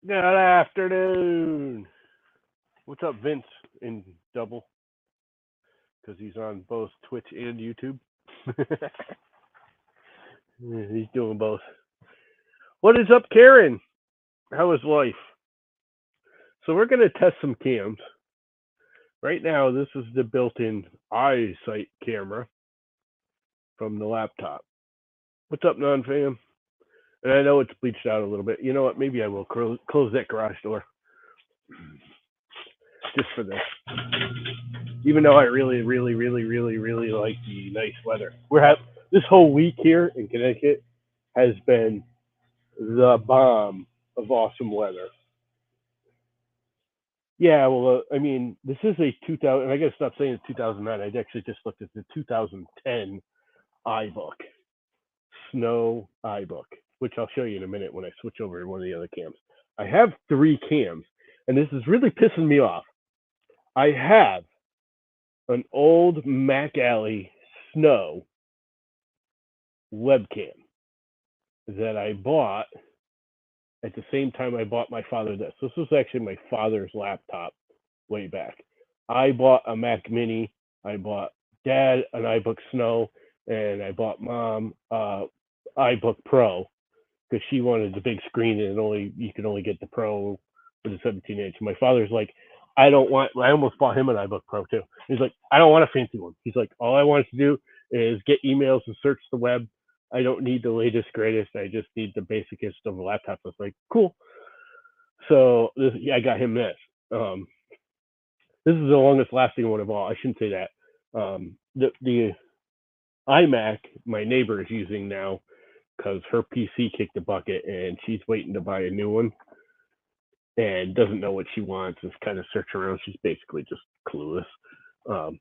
Good afternoon. What's up, Vince in double? Because he's on both Twitch and YouTube. He's doing both. What is up, Karen? How is life? So we're gonna test some cams. Right now, this is the built-in eyesight camera from the laptop. What's up, non-fam? And I know it's bleached out a little bit. You know what? Maybe I will close that garage door just for this. Even though I really like the nice weather. This whole week here in Connecticut has been the bomb of awesome weather. Yeah, well, I mean, this is a 2000, and I gotta stop saying it's 2009. I actually just looked at the 2010 iBook Snow iBook, which I'll show you in a minute when I switch over to one of the other cams. I have three cams, and this is really pissing me off. I have an old Mac Alley Snow webcam that I bought at the same time I bought my father this. This was actually my father's laptop way back. I bought a Mac Mini. I bought Dad an Ibook Snow, and I bought Mom iBook Pro because she wanted the big screen, and you could only get the Pro with the 17-inch. My father's like, I don't want. I almost bought him an iBook Pro too. He's like, I don't want a fancy one. He's like, all I want to do is get emails and search the web. I don't need the latest greatest. I just need the basicest of a laptop. I was like, cool. So I got him this. This is the longest lasting one of all. I shouldn't say that. The iMac my neighbor is using now because her PC kicked the bucket and she's waiting to buy a new one and doesn't know what she wants. Is kind of searching around. She's basically just clueless. Um,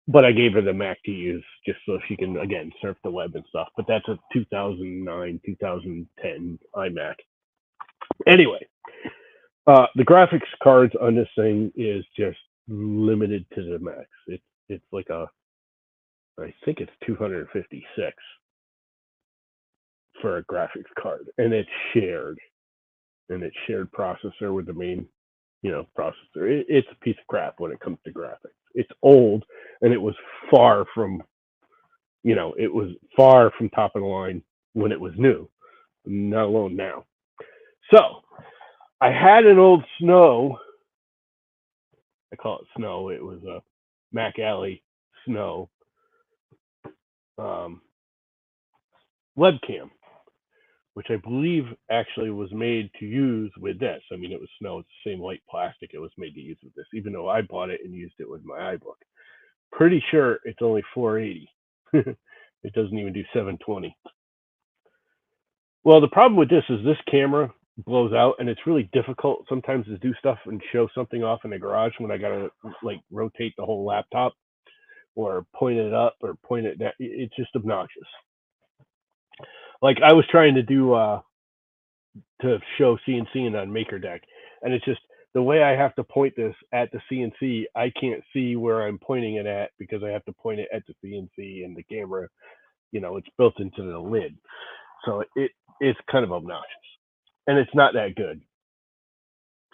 but I gave her the Mac to use just so she can again surf the web and stuff. But that's a 2009, 2010 iMac. Anyway, the graphics cards on this thing is just limited to the max. It's like I think it's 256 for a graphics card, and it's shared processor with the main, processor. It's a piece of crap when it comes to graphics. It's old, and it was far from top of the line when it was new, not alone now. So I had an old Snow. I call it Snow. It was a Mac Alley Snow um, webcam, which I believe actually was made to use with this. I mean, it was Snow. It's the same white plastic. It was made to use with this, even though I bought it and used it with my iBook. Pretty sure it's only 480. It doesn't even do 720. Well, the problem with this camera blows out, and it's really difficult sometimes to do stuff and show something off in the garage when I gotta like rotate the whole laptop or point it up or point it down. It's just obnoxious. Like I was trying to do to show CNC and on MakerDeck, and it's just the way I have to point this at the CNC. I can't see where I'm pointing it at because I have to point it at the CNC, and the camera, it's built into the lid, so it's kind of obnoxious, and it's not that good.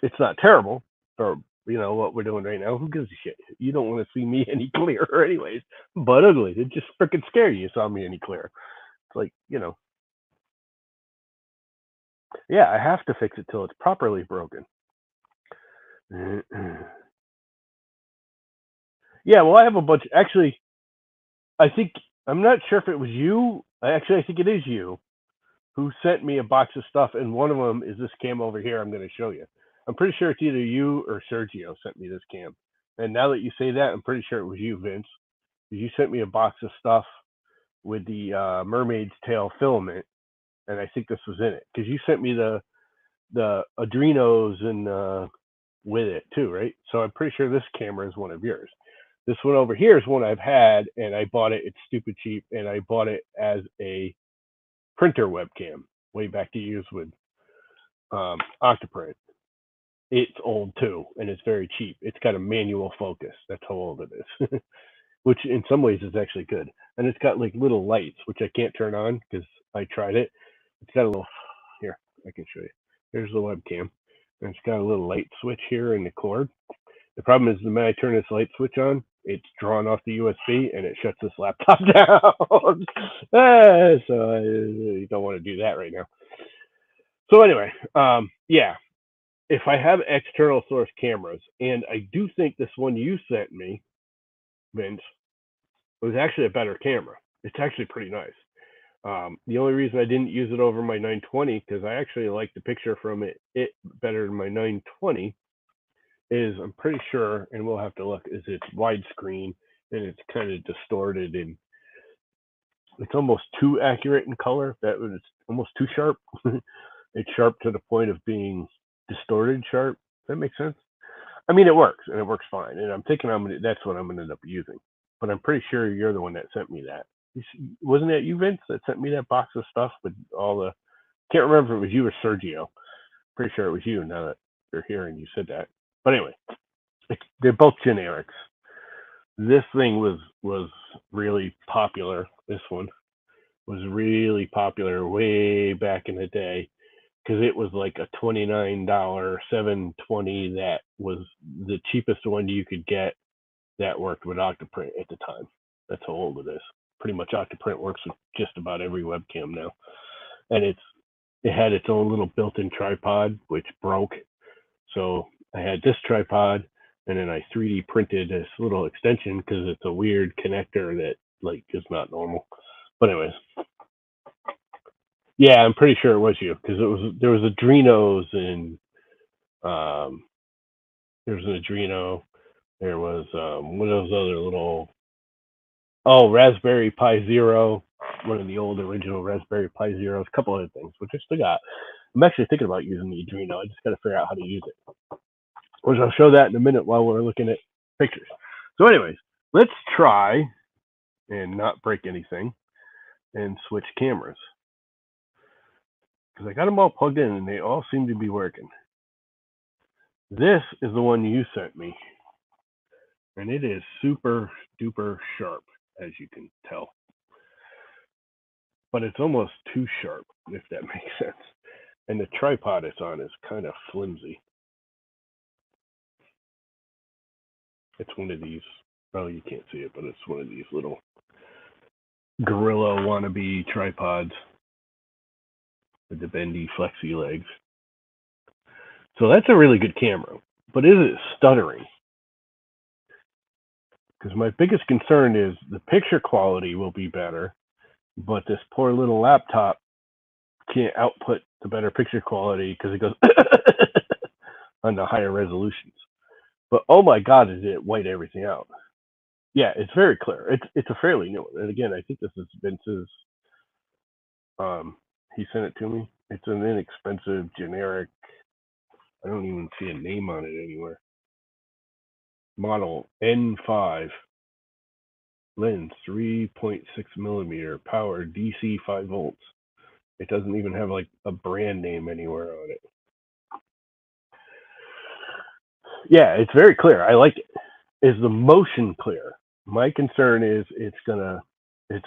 It's not terrible for what we're doing right now. Who gives a shit? You don't want to see me any clearer, anyways. But ugly. It just freaking scare you. Saw me any clearer. It's like yeah, I have to fix it till it's properly broken. Yeah, well, I have a bunch. Actually, I think I'm not sure if it was you. Actually, I think it is you who sent me a box of stuff, and one of them is this cam over here. I'm going to show you. I'm pretty sure it's either you or Sergio sent me this cam. And now that you say that, I'm pretty sure it was you, Vince. You sent me a box of stuff with the mermaid's tail filament, and I think this was in it because you sent me the Adrenos and with it too, right? So I'm pretty sure this camera is one of yours. This one over here is one I've had, and I bought it. It's stupid cheap, and I bought it as a printer webcam way back to use with Octoprint. It's old too, and it's very cheap. It's got a manual focus. That's how old it is, which in some ways is actually good. And it's got like little lights, which I can't turn on because I tried it. It's got a little, here, I can show you. Here's the webcam. And it's got a little light switch here in the cord. The problem is the minute I turn this light switch on, it's drawn off the USB and it shuts this laptop down. So you don't want to do that right now. So anyway, yeah, if I have external source cameras, and I do think this one you sent me, Vince, was actually a better camera. It's actually pretty nice. The only reason I didn't use it over my 920, because I actually like the picture from it better than my 920, is I'm pretty sure, and we'll have to look, is it's widescreen and it's kind of distorted and it's almost too accurate in color. That was almost too sharp. It's sharp to the point of being distorted sharp. Does that make sense? I mean, it works and it works fine. And I'm thinking that's what I'm going to end up using. But I'm pretty sure you're the one that sent me that. Wasn't that you, Vince, that sent me that box of stuff with all the? Can't remember if it was you or Sergio. Pretty sure it was you. Now that you're here and you said that. But anyway, they're both generics. This thing was really popular. This one was really popular way back in the day because it was like a $29 720 that was the cheapest one you could get that worked with Octoprint at the time. That's how old it is. Pretty much Octoprint works with just about every webcam now. And it had its own little built-in tripod, which broke. So I had this tripod, and then I 3D printed this little extension because it's a weird connector that like is not normal. But anyways, yeah, I'm pretty sure it was you because there was Adrenos and there was an Adreno. There was one of those other little Raspberry Pi Zero, one of the old original Raspberry Pi Zeros, a couple other things, which I still got. I'm actually thinking about using the Adreno. I just got to figure out how to use it. Which I'll show that in a minute while we're looking at pictures. So anyways, let's try and not break anything and switch cameras. Because I got them all plugged in and they all seem to be working. This is the one you sent me. And it is super duper sharp, as you can tell. But it's almost too sharp, if that makes sense. And the tripod it's on is kind of flimsy. It's one of these, oh, you can't see it, but it's one of these little Gorilla wannabe tripods with the bendy, flexy legs. So that's a really good camera. But is it stuttering? Because my biggest concern is the picture quality will be better, but this poor little laptop can't output the better picture quality because it goes on the higher resolutions. But oh my God, did it white everything out? Yeah, it's very clear. It's a fairly new one. And again, I think this is Vince's. He sent it to me. It's an inexpensive, generic. I don't even see a name on it anywhere. Model N5. Lens 3.6 millimeter. Power DC 5 volts. It doesn't even have like a brand name anywhere on it. Yeah, it's very clear. I like it. Is the motion clear? My concern is it's a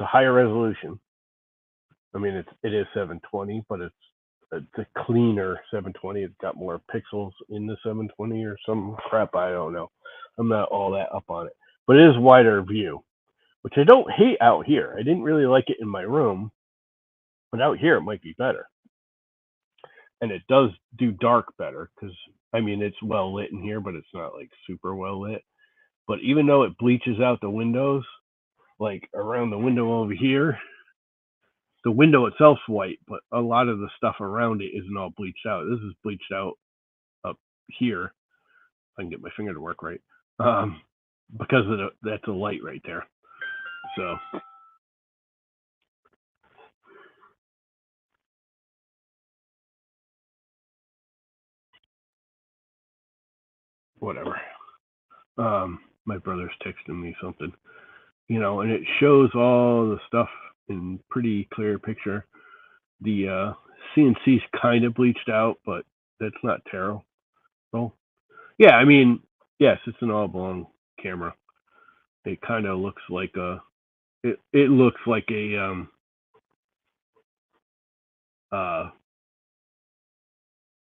higher resolution. I mean, it is 720, but it's a cleaner 720. It's got more pixels in the 720 or some crap. I don't know. I'm not all that up on it, but it is wider view, which I don't hate out here. I didn't really like it in my room, but out here it might be better. And it does do dark better because I mean it's well lit in here, but it's not like super well lit. But even though it bleaches out the windows, like around the window over here, the window itself's white, but a lot of the stuff around it isn't all bleached out. This is bleached out up here. I can get my finger to work right, because of that's a light right there. So whatever. My brother's texting me something, and it shows all the stuff in pretty clear picture. The CNC's kind of bleached out, but that's not terrible. So, yeah, I mean, yes, it's an oblong camera. It kind of looks like it looks like a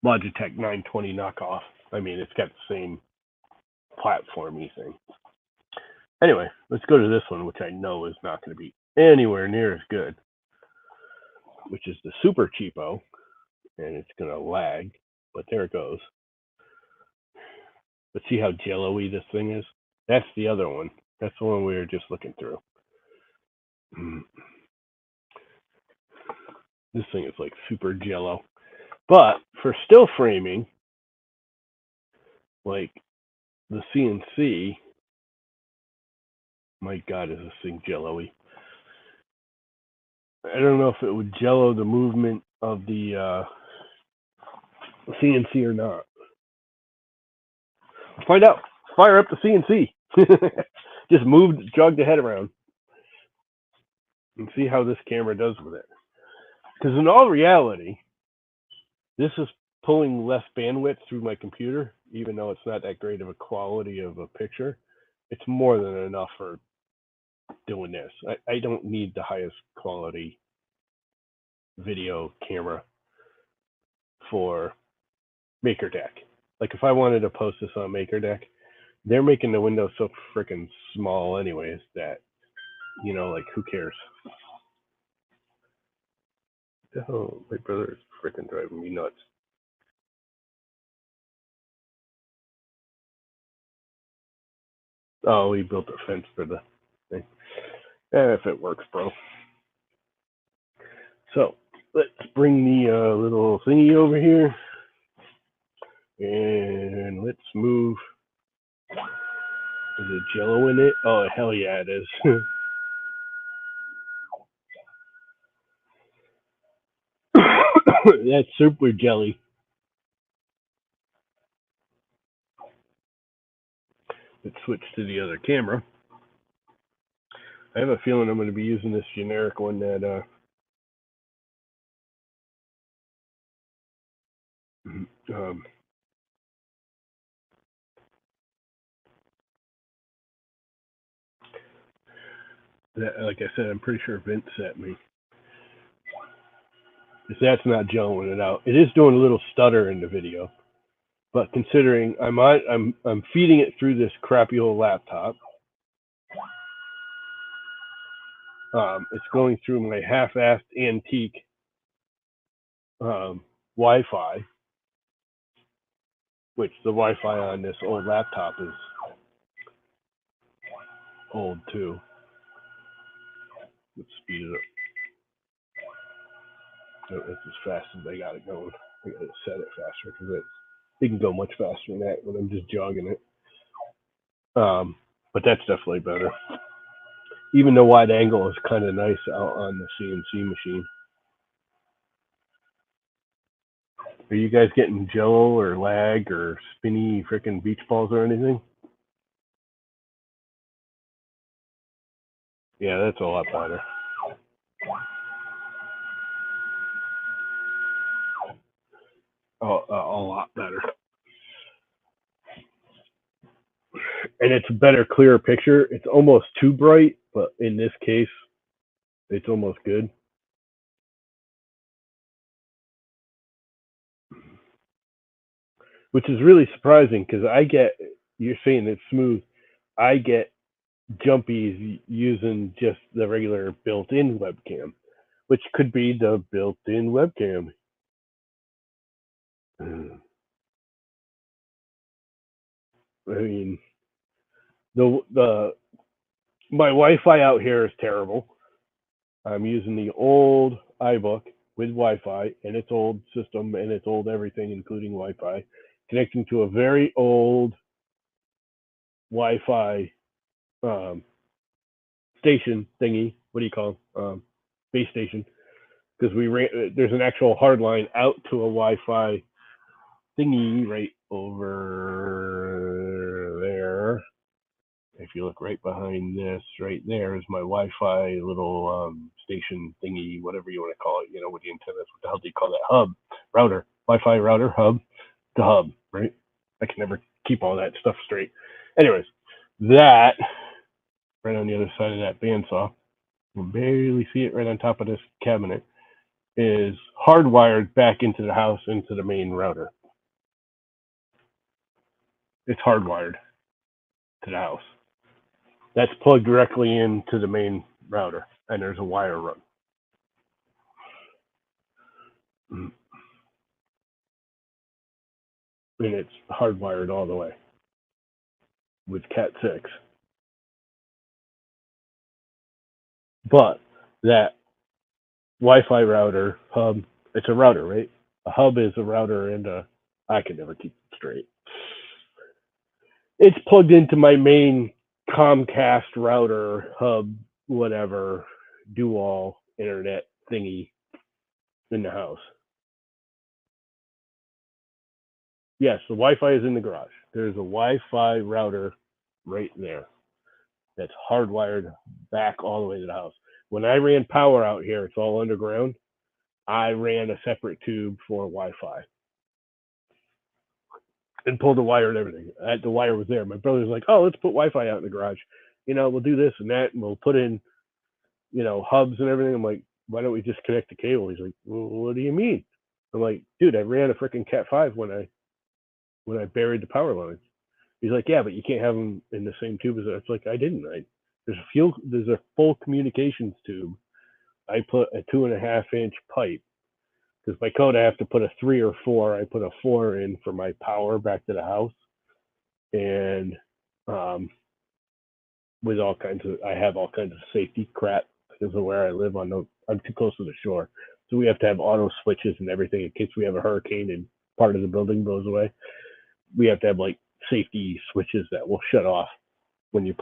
Logitech 920 knockoff. I mean, it's got the same platformy thing. Anyway, let's go to this one, which I know is not going to be anywhere near as good, which is the super cheapo, and it's going to lag, but there it goes. But see how jello-y this thing is? That's the other one. That's the one we were just looking through. This thing is like super jello. But for still framing, like the CNC, my God, is this thing jello-y. I don't know if it would jello the movement of the CNC or not. Let's find out. Fire up the CNC. Just jog the head around and see how this camera does with it. Because in all reality, this is pulling less bandwidth through my computer, even though it's not that great of a quality of a picture. It's more than enough for doing this. I don't need the highest quality video camera for MakerDeck. Like if I wanted to post this on MakerDeck, they're making the window so freaking small anyways that, you know, like who cares? Oh, my brother is freaking driving me nuts. Oh, he built a fence for the thing. If it works, bro. So let's bring the little thingy over here. And let's move. Is it jello in it? Oh, hell yeah, it is. That's super jelly. Let's switch to the other camera. I have a feeling I'm going to be using this generic one that that, like I said, I'm pretty sure Vince sent me. Because that's not jelloing it out. It is doing a little stutter in the video, but considering I'm feeding it through this crappy old laptop. It's going through my half-assed antique Wi-Fi, which the Wi-Fi on this old laptop is old too. Let's speed it up. So it's as fast as they got it going. I got to set it faster because it can go much faster than that when I'm just jogging it. But that's definitely better. Even the wide angle is kind of nice out on the CNC machine. Are you guys getting jello or lag or spinny freaking beach balls or anything? Yeah, that's a lot better. Oh, a lot better. And it's a better, clearer picture. It's almost too bright, but in this case, it's almost good. Which is really surprising because you're saying it's smooth. I get jumpies using just the regular built-in webcam, which could be the built-in webcam. I mean, the my Wi-Fi out here is terrible. I'm using the old iBook with Wi-Fi and its old system and its old everything, including Wi-Fi, connecting to a very old Wi-Fi station thingy. What do you call it? Base station? Because there's an actual hard line out to a Wi-Fi thingy right over there. If you look right behind this, right there is my Wi-Fi little station thingy, whatever you want to call it. You know, with the antennas. What the hell do you call that? Hub, router, Wi-Fi router, hub, the hub, right? I can never keep all that stuff straight. Anyways, that right on the other side of that bandsaw, you can barely see it right on top of this cabinet, is hardwired back into the house into the main router. It's hardwired to the house. That's plugged directly into the main router, and there's a wire run. And it's hardwired all the way with Cat 6. But that Wi-Fi router hub, it's a router, right? A hub is a router, and I can never keep it straight. It's plugged into my main Comcast router hub, whatever, do all internet thingy in the house. Yes, the Wi-Fi is in the garage. There's a Wi-Fi router right there that's hardwired back all the way to the house. When I ran power out here, it's all underground. I ran a separate tube for Wi-Fi and pulled the wire and everything. The wire was there. My brother's like, "Oh, let's put Wi-Fi out in the garage. We'll do this and that, and we'll put in, hubs and everything." I'm like, "Why don't we just connect the cable?" He's like, "Well, what do you mean?" I'm like, "Dude, I ran a freaking Cat 5 when I buried the power lines." He's like, "Yeah, but you can't have them in the same tube as it." It's like, I didn't. There's a full communications tube. I put a 2.5-inch pipe because by code I have to put a 3 or 4. I put a 4 in for my power back to the house, and with I have all kinds of safety crap because of where I live. I'm too close to the shore, so we have to have auto switches and everything in case we have a hurricane and part of the building blows away. We have to have like safety switches that will shut off when you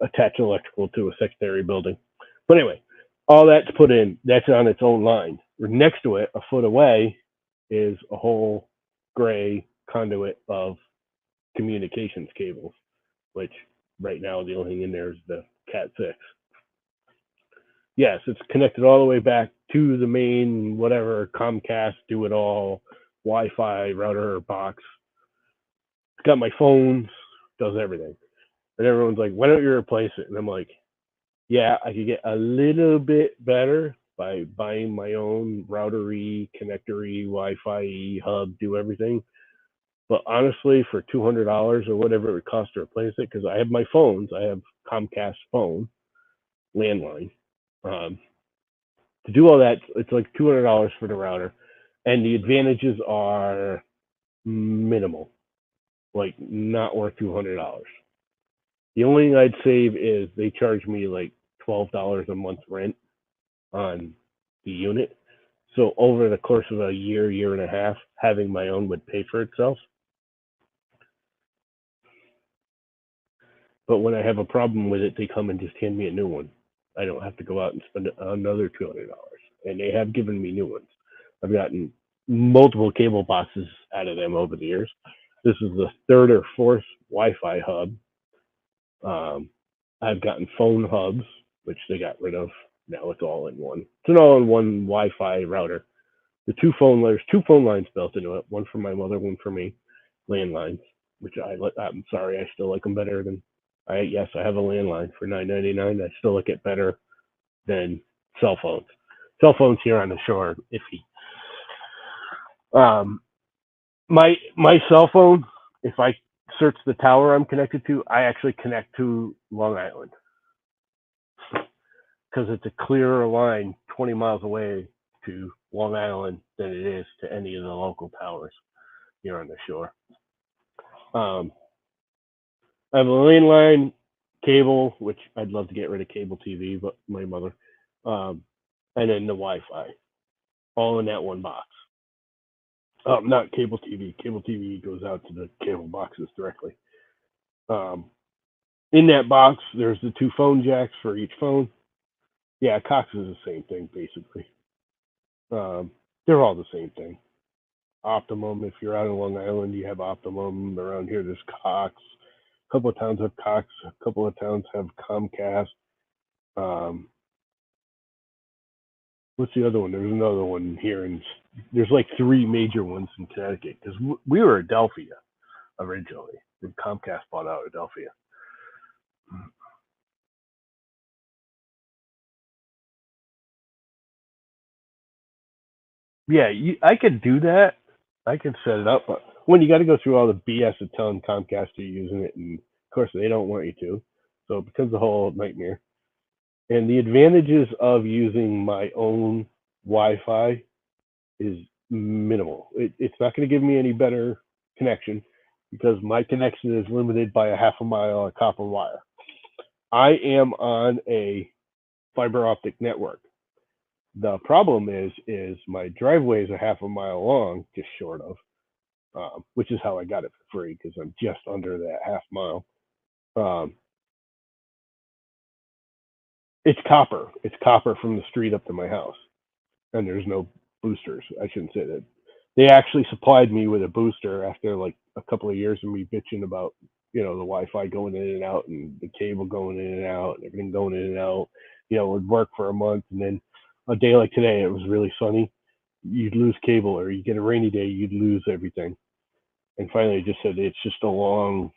attach electrical to a secondary building. But anyway, all that's put in. That's on its own line. Next to it, a foot away, is a whole gray conduit of communications cables, which right now the only thing in there is the Cat 6. Yes, it's connected all the way back to the main whatever Comcast do it all Wi-Fi router box. It's got my phones, does everything. And everyone's like, "Why don't you replace it?" And I'm like, "Yeah, I could get a little bit better by buying my own routery, connectory, Wi-Fi hub, do everything. But honestly, for $200 or whatever it would cost to replace it, because I have my phones, I have Comcast phone, landline. To do all that, it's like $200 for the router, and the advantages are minimal, like not worth $200. The only thing I'd save is they charge me like $12 a month rent on the unit. So over the course of a year and a half, having my own would pay for itself. But when I have a problem with it, they come and just hand me a new one. I don't have to go out and spend another $200. And they have given me new ones. I've gotten multiple cable boxes out of them over the years. This is the third or fourth Wi-Fi hub. I've gotten phone hubs, which they got rid of. Now it's all in one. It's an all-in-one Wi-Fi router. There's two phone lines built into it. One for my mother, one for me. Landlines, which I'm sorry, I still like them better than. Yes, I have a landline for $9.99. I still like it better than cell phones. Cell phones here on the shore, iffy. My cell phone, if I search the tower I'm connected to, I actually connect to Long Island because it's a clearer line 20 miles away to Long Island than it is to any of the local towers here on the shore. I have a landline cable, which I'd love to get rid of cable TV, but my mother, and then the Wi-Fi, all in that one box. Not cable TV. Cable TV goes out to the cable boxes directly. In that box, there's the two phone jacks for each phone. Yeah, Cox is the same thing, basically. They're all the same thing. Optimum, if you're out in Long Island, you have Optimum. Around here, there's Cox. A couple of towns have Cox. A couple of towns have Comcast. What's the other one? There's another one here, and there's like three major ones in Connecticut because we were Adelphia originally. And Comcast bought out Adelphia. Yeah, I could do that. I could set it up, but When you got to go through all the BS of telling Comcast you're using it, and of course they don't want you to, so it becomes a whole nightmare. And the advantages of using my own Wi-Fi is minimal. It's not going to give me any better connection because my connection is limited by a half a mile of copper wire. I am on a fiber optic network. The problem is my driveway is a half a mile long, just short of, which is how I got it for free because I'm just under that half mile. Um, it's copper. It's copper from the street up to my house, and there's no boosters. I shouldn't say that. They actually supplied me with a booster after like a couple of years of me bitching about the Wi-Fi going in and out and the cable going in and out and everything going in and out. It would work for a month, and then a day like today, it was really sunny. You'd lose cable, or you get a rainy day, you'd lose everything. And finally, it just said it's just a long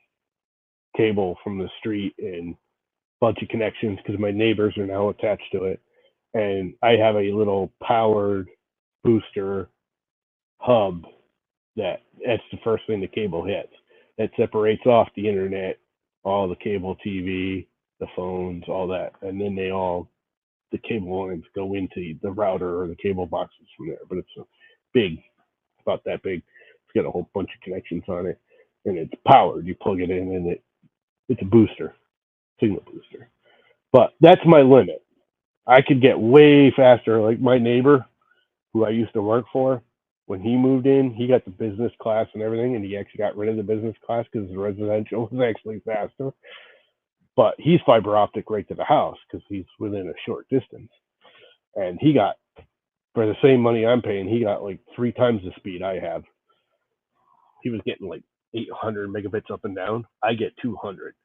cable from the street and a bunch of connections because my neighbors are now attached to it, and I have a little powered booster hub that's the first thing the cable hits. It separates off the internet, all the cable TV, the phones, all that, and then the cable lines go into the router or the cable boxes from there. But it's big, about that big. It's got a whole bunch of connections on it, and it's powered. You plug it in, and it's a booster, signal booster. But that's my limit. I could get way faster. Like my neighbor, who I used to work for, when he moved in, he got the business class and everything, and he actually got rid of the business class because the residential was actually faster. But he's fiber optic right to the house because he's within a short distance, and he got, for the same money I'm paying, he got like 3 times the speed I have. He was getting like 800 megabits up and down. I get 200,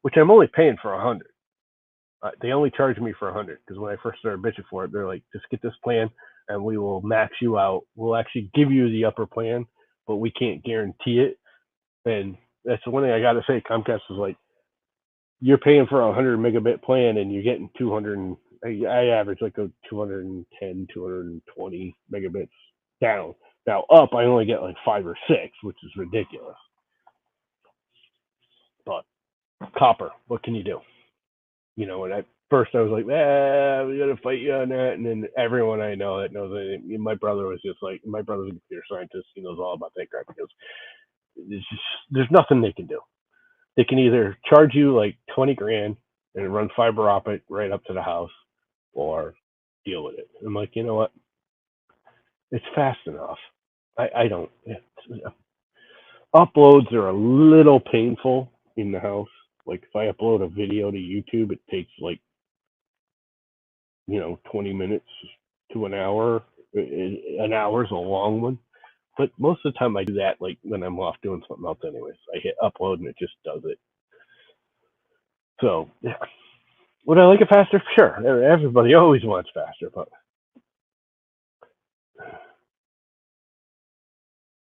which I'm only paying for 100. They only charge me for 100 because when I first started bitching for it, they're like, just get this plan and we will max you out. We'll actually give you the upper plan, but we can't guarantee it. And that's the one thing I got to say. Comcast is like, you're paying for a 100 megabit plan and you're getting 200. I average like a 210, 220 megabits down. Now up, I only get like 5 or 6, which is ridiculous. But copper, what can you do? And at first I was like, we gotta fight you on that. And then everyone I know that knows it, my brother was just like, my brother's a computer scientist. He knows all about that crap because there's nothing they can do. They can either charge you like 20 grand and run fiber optic right up to the house, or deal with it. I'm like, you know what? It's fast enough. I don't. Uploads are a little painful in the house. Like if I upload a video to YouTube, it takes like 20 minutes to an hour. An hour is a long one, but most of the time I do that like when I'm off doing something else. Anyways, I hit upload and it just does it. So yeah, would I like it faster? Sure. Everybody always wants faster, but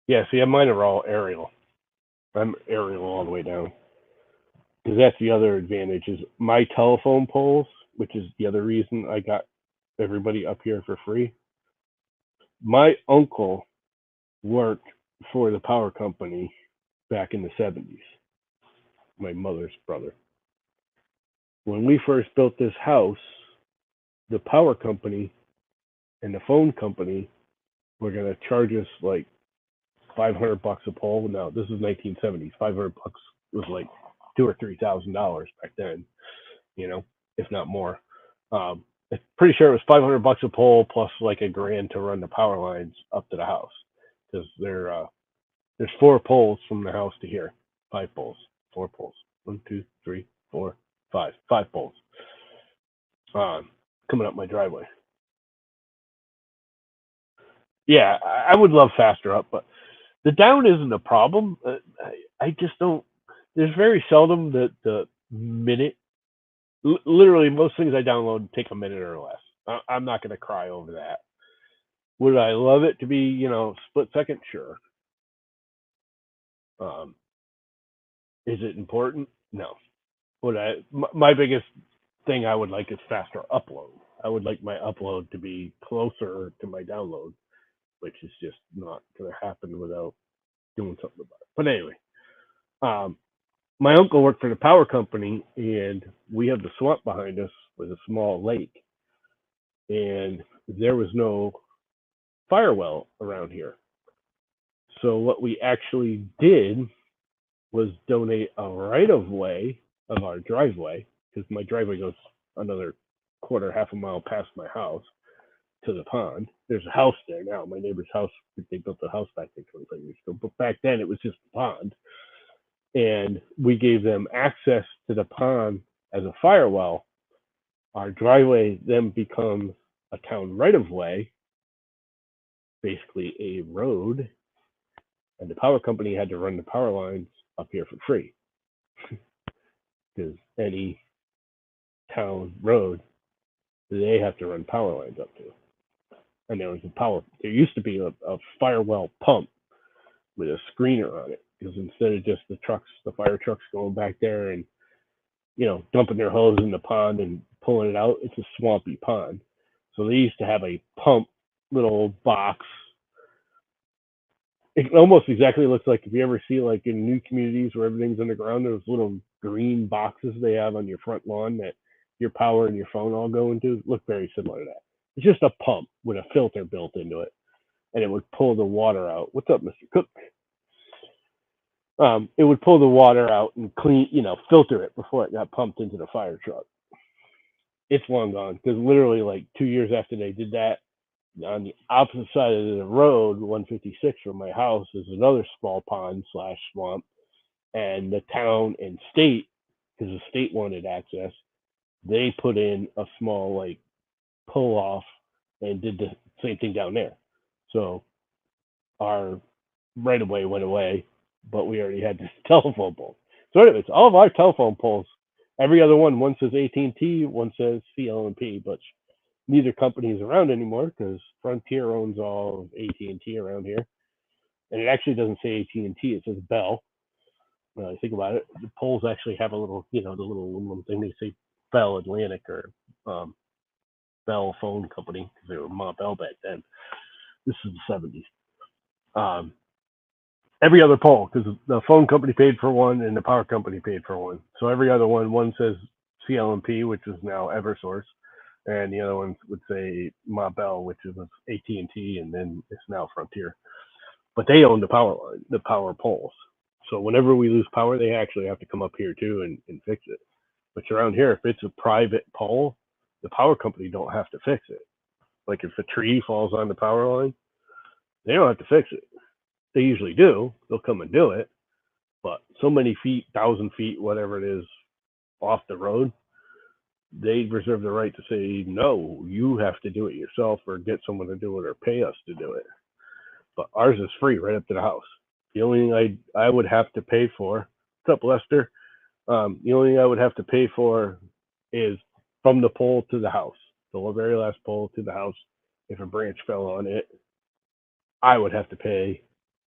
yeah. See, mine are all aerial. I'm aerial all the way down because that's the other advantage is my telephone poles, which is the other reason I got everybody up here for free. My uncle worked for the power company back in the 70s, my mother's brother. When we first built this house, the power company and the phone company were going to charge us like $500 a pole. Now, this is 1970s. $500 was like $2,000 or $3,000 back then, if not more. I'm pretty sure it was $500 a pole plus like a grand to run the power lines up to the house because there's 4 poles from the house to here. 5 poles. 4 poles. 1, 2, 3, 4, 5. 5 poles. Coming up my driveway. Yeah, I would love faster up, but the down isn't a problem. I just don't. There's very seldom that the minute. Literally, most things I download take a minute or less. I'm not going to cry over that. Would I love it to be, split second? Sure. Um, is it important? No. My biggest thing I would like is faster upload. I would like my upload to be closer to my download, which is just not going to happen without doing something about it. But anyway, um, my uncle worked for the power company, and we have the swamp behind us with a small lake, and there was no fire well around here. So what we actually did was donate a right of way of our driveway, because my driveway goes another quarter, half a mile past my house to the pond. There's a house there now. My neighbor's house, they built the house back there 25 years ago. But back then it was just a pond. And we gave them access to the pond as a fire well. Our driveway then becomes a town right of way, basically a road. And the power company had to run the power lines up here for free, because any town road they have to run power lines up to. And there used to be a fire well pump with a screener on it, because instead of just the fire trucks going back there and dumping their hose in the pond and pulling it out, it's a swampy pond. So they used to have a pump, little box. It almost exactly looks like, if you ever see like in new communities where everything's underground, those little green boxes they have on your front lawn that your power and your phone all go into. Look very similar to that. It's just a pump with a filter built into it, and it would pull the water out. What's up, Mr. Cook? It would pull the water out and clean, filter it before it got pumped into the fire truck. It's long gone, because literally like 2 years after they did that, on the opposite side of the road, 156 from my house, is another small pond slash swamp, and the town and state, because the state wanted access, they put in a small like pull off and did the same thing down there. So our right of way went away, but we already had this telephone pole. So anyways, all of our telephone poles, every other one says AT&T, one says CL&P, but neither company is around anymore, because Frontier owns all of AT&T around here. And it actually doesn't say AT&T, it says Bell. When I think about it, the poles actually have a little, the little aluminum thing. They say Bell Atlantic or Bell Phone Company, because they were Ma Bell back then. This is the 70s. Every other pole, because the phone company paid for one and the power company paid for one. So every other one says CL&P, which is now EverSource, and the other one would say Ma Bell, which is AT&T, and then it's now Frontier. But they own the power line, the power poles. So whenever we lose power, they actually have to come up here too and fix it. But around here, if it's a private pole, the power company don't have to fix it. Like if a tree falls on the power line, they don't have to fix it. They usually do. They'll come and do it. But so many feet, 1,000 feet, whatever it is, off the road, they reserve the right to say, no, you have to do it yourself, or get someone to do it, or pay us to do it. But ours is free right up to the house. The only thing I would have to pay for, what's up, Lester? The only thing I would have to pay for is from the pole to the house, the very last pole to the house. If a branch fell on it, I would have to pay.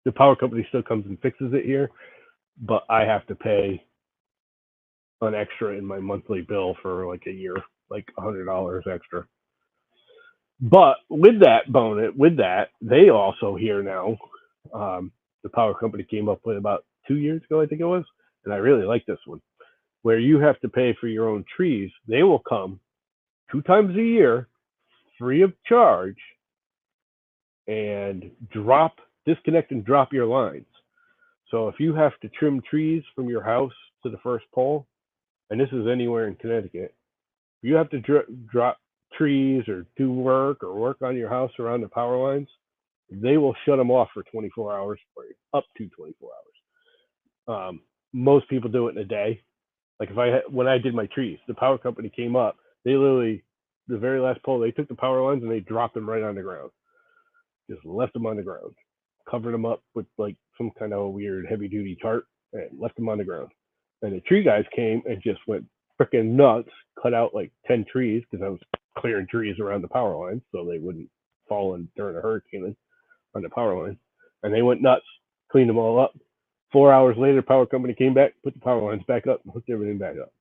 The power company still comes and fixes it here, but I have to pay an extra in my monthly bill for like a year, like $100 extra. But with that, they also here now. The power company came up with about 2 years ago, I think it was, and I really like this one, where you have to pay for your own trees. They will come 2 times a year, free of charge, and disconnect and drop your lines. So if you have to trim trees from your house to the first pole, and this is anywhere in Connecticut, if you have to drop trees or do work on your house around the power lines, they will shut them off for 24 hours, or up to 24 hours. Most people do it in a day. Like when I did my trees, the power company came up. They literally, the very last pole, they took the power lines and they dropped them right on the ground. Just left them on the ground, covered them up with like some kind of weird heavy duty tarp, and left them on the ground. And the tree guys came and just went freaking nuts, cut out like 10 trees, because I was clearing trees around the power line so they wouldn't fall in during a hurricane on the power line. And they went nuts, cleaned them all up. 4 hours later, the power company came back, put the power lines back up, and hooked everything back up,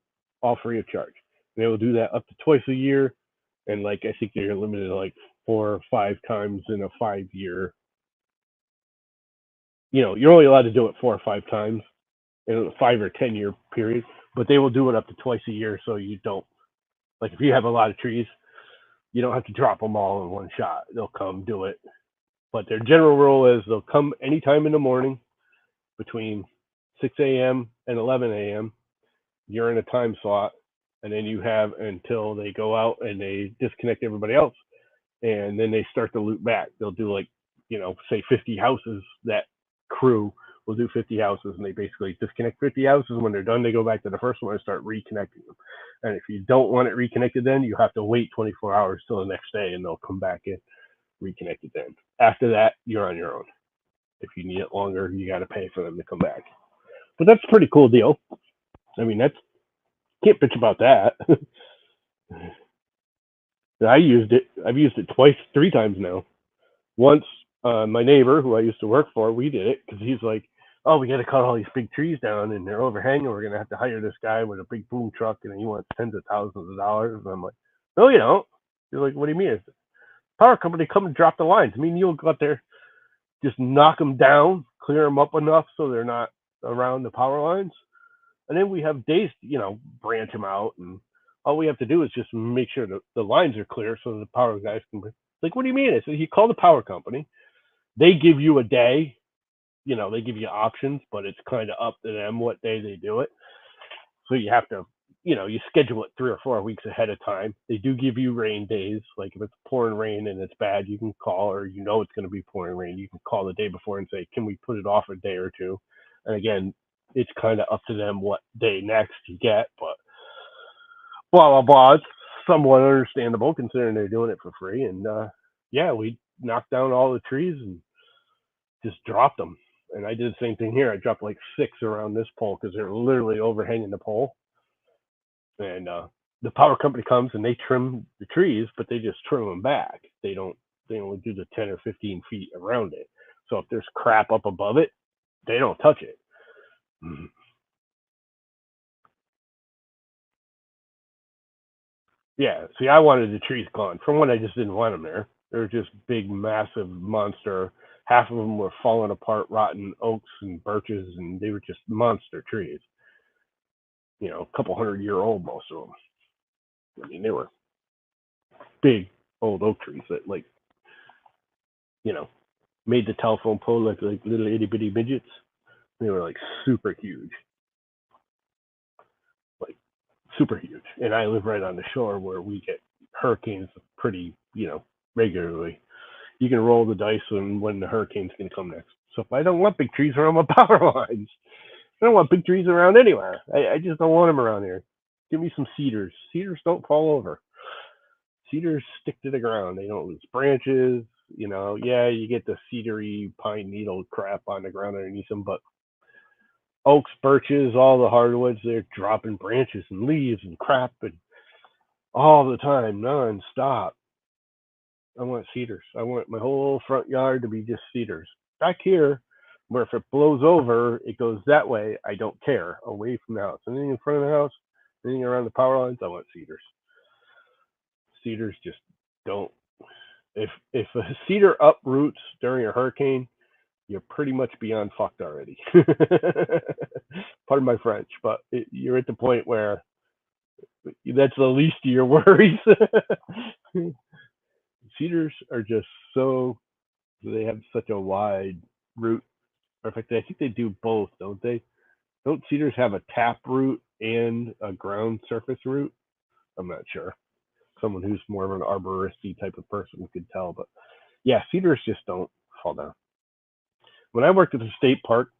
all free of charge. And they will do that up to twice a year. And like, I think they're limited to like 4 or 5 times in a 5-year you're only allowed to do it 4 or 5 times in a 5 or 10 year period, but they will do it up to twice a year, so you don't like if you have a lot of trees, you don't have to drop them all in one shot. They'll come do it, but their general rule is they'll come anytime in the morning between 6 a.m. and 11 a.m. You're in a time slot, and then you have until they go out and they disconnect everybody else, and then they start to loop back. They'll do like, say 50 houses. That crew will do 50 houses, and they basically disconnect 50 houses. When they're done, they go back to the first one and start reconnecting them. And if you don't want it reconnected, then you have to wait 24 hours till the next day, and they'll come back in, reconnect it then. After that, you're on your own. If you need it longer, you got to pay for them to come back. But that's a pretty cool deal. I mean, that's can't bitch about that. I used it. I've used it twice, 3 times now. Once, my neighbor who I used to work for, we did it because he's like, "Oh, we got to cut all these big trees down, and they're overhanging. We're gonna have to hire this guy with a big boom truck, and he wants tens of thousands of dollars." And I'm like, "No, you don't." He's like, "What do you mean?" It's power company come and drop the lines. I mean, you'll go out there, just knock them down, clear them up enough so they're not around the power lines, and then we have days, branch them out, and all we have to do is just make sure that the lines are clear so the power guys can. Like, what do you mean? I said, you call the power company. They give you a day. They give you options, but it's kind of up to them what day they do it. So you have to, you schedule it 3 or 4 weeks ahead of time. They do give you rain days. Like if it's pouring rain and it's bad, you can call, or it's going to be pouring rain. You can call the day before and say, can we put it off a day or two? And again, it's kind of up to them what day next you get, but blah, blah, blah. It's somewhat understandable considering they're doing it for free. And yeah, we knocked down all the trees and just dropped them. And I did the same thing here. I dropped like 6 around this pole because they're literally overhanging the pole. And the power company comes and they trim the trees, but they just trim them back. They don't. They only do the 10 or 15 feet around it. So if there's crap up above it, they don't touch it. Mm-hmm. Yeah. See, I wanted the trees gone. From one, I just didn't want them there. They're just big, massive monster. Half of them were falling apart, rotten oaks and birches, and they were just monster trees. A couple 100-year-old, most of them. I mean, they were big old oak trees that, like, you know, made the telephone pole look like little itty bitty midgets. They were like super huge, like super huge. And I live right on the shore where we get hurricanes pretty, regularly. You can roll the dice on when the hurricane's going to come next. So if I don't want big trees around my power lines, I don't want big trees around anywhere. I just don't want them around here. Give me some cedars. Cedars don't fall over. Cedars stick to the ground. They don't lose branches. Yeah, you get the cedary pine needle crap on the ground underneath them, but oaks, birches, all the hardwoods, they're dropping branches and leaves and crap and all the time, non-stop. I want cedars. I want my whole front yard to be just cedars. Back here, where if it blows over, it goes that way, I don't care. Away from the house. Anything in front of the house, anything around the power lines, I want cedars. Cedars just don't. If a cedar uproots during a hurricane, you're pretty much beyond fucked already. Pardon my French, but you're at the point where that's the least of your worries. Cedars are just so, they have such a wide root. In fact, I think they do both, don't they? Don't cedars have a tap root and a ground surface root? I'm not sure. Someone who's more of an arboristy type of person could tell, but yeah, cedars just don't fall down. When I worked at the state park,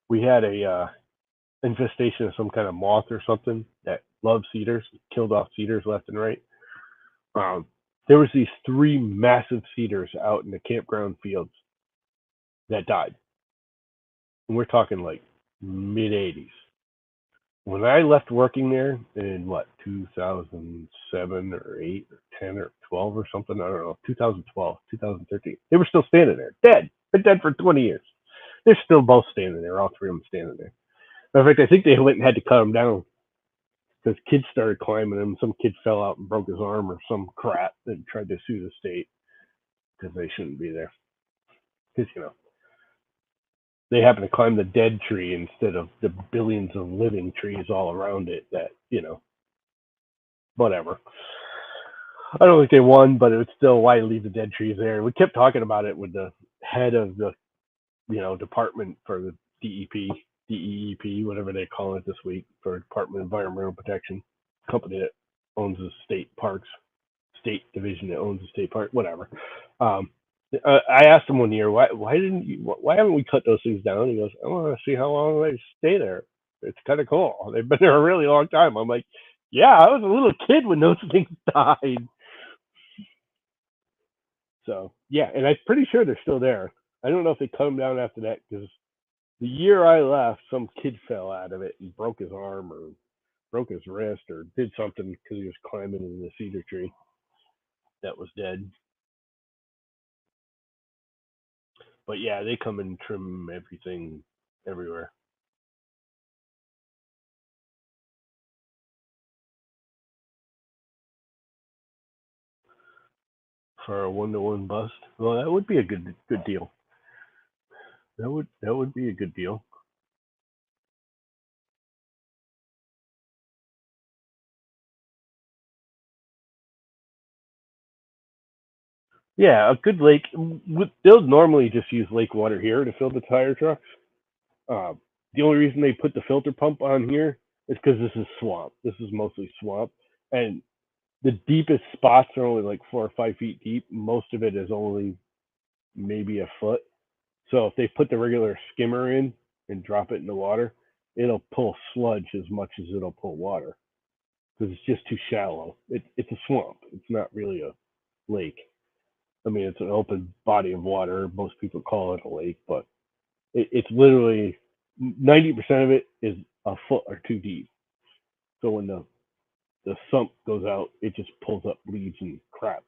we had a infestation of some kind of moth or something that loved cedars, killed off cedars left and right. There was these 3 massive cedars out in the campground fields that died. And we're talking like mid 80s. When I left working there in 2007 or 8 or 10 or 12 or something, I don't know, 2012, 2013, they were still standing there, dead. Been dead for 20 years. They're still both standing there, all 3 of them standing there. In fact, I think they went and had to cut them down because kids started climbing them. Some kid fell out and broke his arm or some crap and tried to sue the state because they shouldn't be there. Because, they happen to climb the dead tree instead of the billions of living trees all around it. That whatever. I don't think they won, but it was still why leave the dead trees there. We kept talking about it with the head of the department for the DEP, whatever they call it this week, for Department of Environmental Protection, company that owns the state parks, state division that owns the state park, whatever. I asked him one year, why haven't we cut those things down? He goes, I want to see how long they stay there. It's kind of cool. They've been there a really long time. I'm like, yeah, I was a little kid when those things died. So yeah, and I'm pretty sure they're still there. I don't know if they cut them down after that because the year I left, some kid fell out of it and broke his arm or broke his wrist or did something because he was climbing in the cedar tree that was dead. But yeah, they come and trim everything everywhere. For a 1-to-1 bust. Well, that would be a good deal. That would be a good deal. Yeah, a good lake. They'll normally just use lake water here to fill the tire trucks. Uh, the only reason they put the filter pump on here is because this is swamp. This is mostly swamp, and the deepest spots are only like 4 or 5 feet deep. Most of it is only maybe a foot. So if they put the regular skimmer in and drop it in the water, it'll pull sludge as much as it'll pull water because it's just too shallow. It's a swamp. It's not really a lake. I mean, it's an open body of water. Most people call it a lake, but it's literally 90% of it is a foot or two deep. So when the sump goes out, it just pulls up leaves and crap.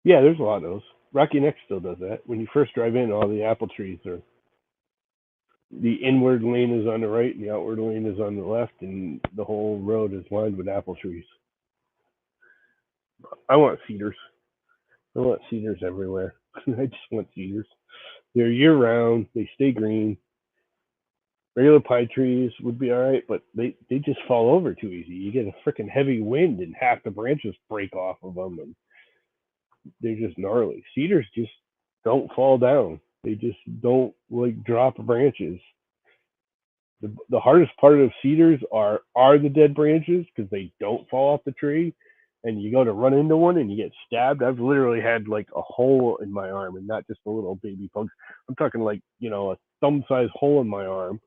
Yeah, there's a lot of those. Rocky Neck still does that. When you first drive in, all the apple trees are the inward lane is on the right and the outward lane is on the left, and the whole road is lined with apple trees. I want cedars. I want cedars everywhere. I just want cedars. They're year round. They stay green. Regular pine trees would be all right, but they just fall over too easy. You get a freaking heavy wind and half the branches break off of them, and they're just gnarly. Cedars just don't fall down. They just don't like drop branches. The hardest part of cedars are the dead branches because they don't fall off the tree, and you go to run into one and you get stabbed. I've literally had like a hole in my arm, and not just a little baby poke. I'm talking like a thumb-sized hole in my arm.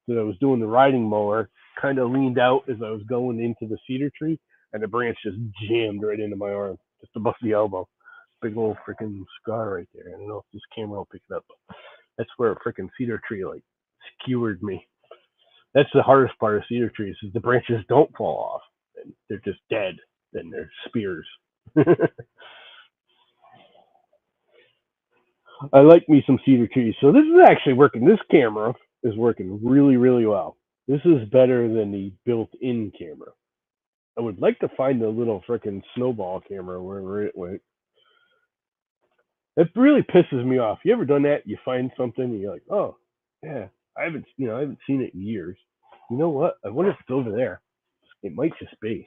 So I was doing the riding mower, kind of leaned out as I was going into the cedar tree, and the branch just jammed right into my arm, just above the elbow. Big old freaking scar right there. I don't know if this camera will pick it up. That's where a freaking cedar tree like skewered me. That's the hardest part of cedar trees is the branches don't fall off. And they're just dead. And they're spears. I like me some cedar trees. So this is actually working. This camera is working really, really well. This is better than the built-in camera. I would like to find the little freaking snowball camera wherever it went. It really pisses me off. You ever done that? You find something and you're like, oh, yeah, I haven't seen it in years. You know what? I wonder if it's over there. It might just be.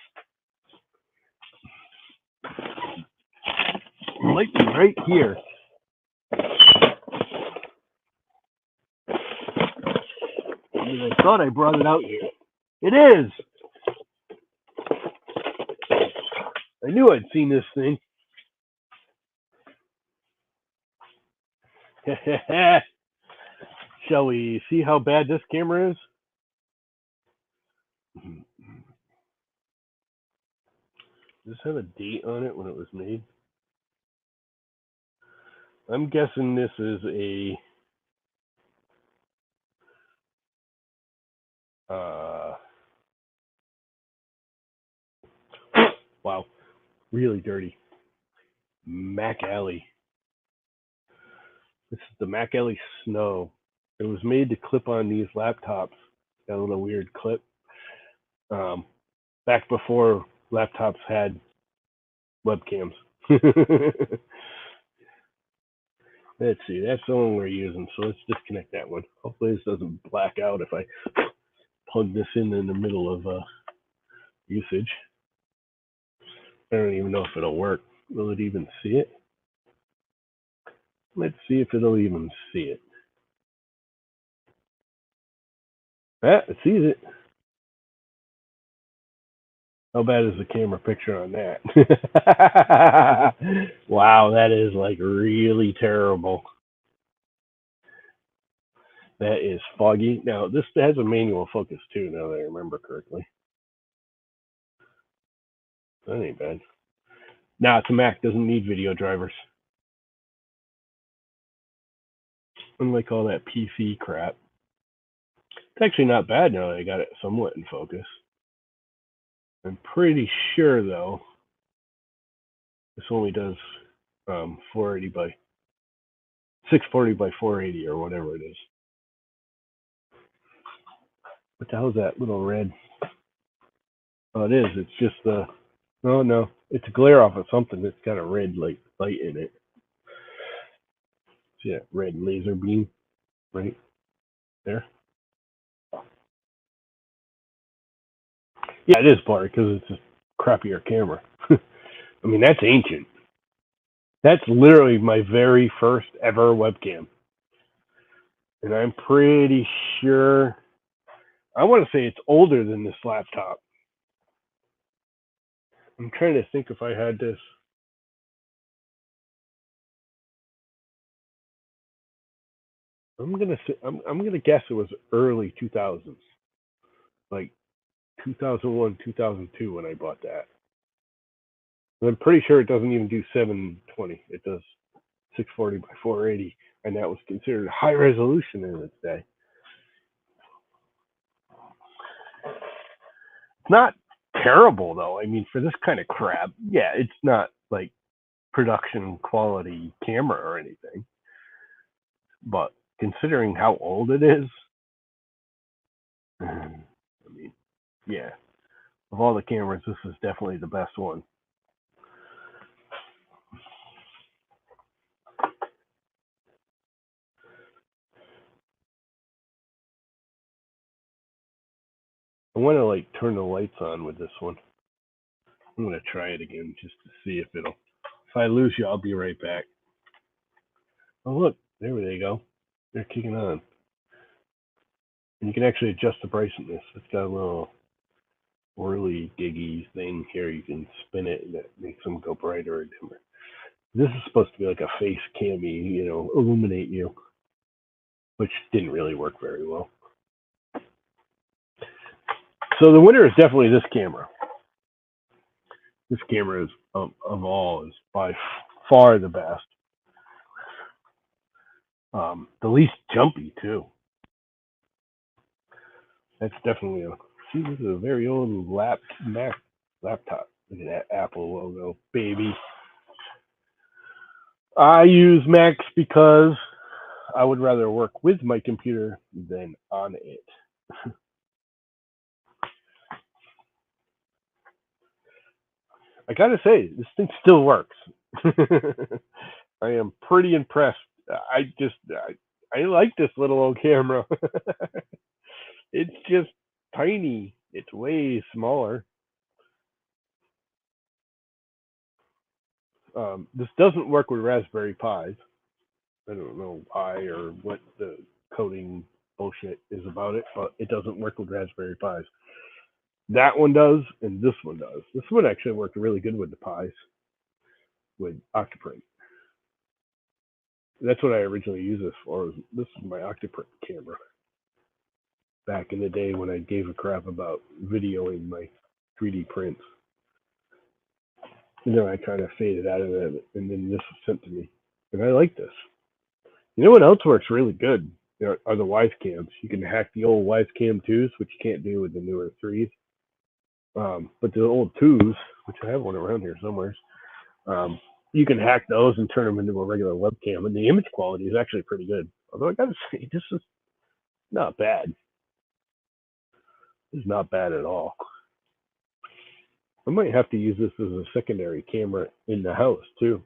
It might be right here. I thought I brought it out here. It is. I knew I'd seen this thing. Shall we see how bad this camera is? Does this have a date on it when it was made? I'm guessing this is a wow, really dirty. Mac Alley. This is the Mac Alley Snow. It was made to clip on these laptops. Got a little weird clip. Back before laptops had webcams. Let's see, that's the one we're using, so let's disconnect that one. Hopefully this doesn't black out if I plug this in the middle of usage. I don't even know if it'll work. Will it even see it? Let's see if it'll even see it. It sees it. How bad is the camera picture on that? Wow, that is like really terrible. That is foggy. Now, this has a manual focus too, now that I remember correctly. That ain't bad. Now, it's a Mac, doesn't need video drivers. Unlike all that PC crap. It's actually not bad now that I got it somewhat in focus. I'm pretty sure, though, this only does 480 by 640 by 480 or whatever it is. What the hell is that little red? Oh, it is. It's just the. No. It's a glare off of something that's got a red light in it. See that red laser beam right there? Yeah, it is blurry because it's a crappier camera. I mean, that's ancient. That's literally my very first ever webcam. And I'm pretty sure, I want to say it's older than this laptop. I'm trying to think if I had this. I'm gonna guess it was early 2000s, like 2001, 2002 when I bought that. And I'm pretty sure it doesn't even do 720. It does 640 by 480, and that was considered high resolution in its day. It's not terrible though. I mean, for this kind of crap, yeah, it's not like production quality camera or anything. But considering how old it is, I mean, yeah, of all the cameras, this is definitely the best one. I want to like turn the lights on with this one. I'm gonna try it again just to see if it'll. If I lose you, I'll be right back. Oh look, there they go. They're kicking on. And you can actually adjust the brightness. It's got a little whirly diggy thing here. You can spin it and that makes them go brighter or dimmer. This is supposed to be like a face cammy, illuminate you, which didn't really work very well. So the winner is definitely this camera. This camera is of all is by far the best. The least jumpy too. That's definitely this is a very old Mac laptop. Look at that Apple logo, baby. I use Macs because I would rather work with my computer than on it. I gotta say, this thing still works. I am pretty impressed. I like this little old camera. It's just tiny. It's way smaller. This doesn't work with Raspberry Pis. I don't know why or what the coding bullshit is about it, but it doesn't work with Raspberry Pis. That one does, and this one does. This one actually worked really good with the Pis, with Octoprint. That's what I originally used this for. This is my Octoprint camera. Back in the day when I gave a crap about videoing my 3D prints. And then I kind of faded out of it, and then this was sent to me. And I like this. You know what else works really good? Are the WiseCams. You can hack the old WiseCam 2s, which you can't do with the newer 3s. But the old 2s, which I have one around here somewhere, you can hack those and turn them into a regular webcam, and the image quality is actually pretty good. Although I gotta say, this is not bad. It's not bad at all. I might have to use this as a secondary camera in the house too.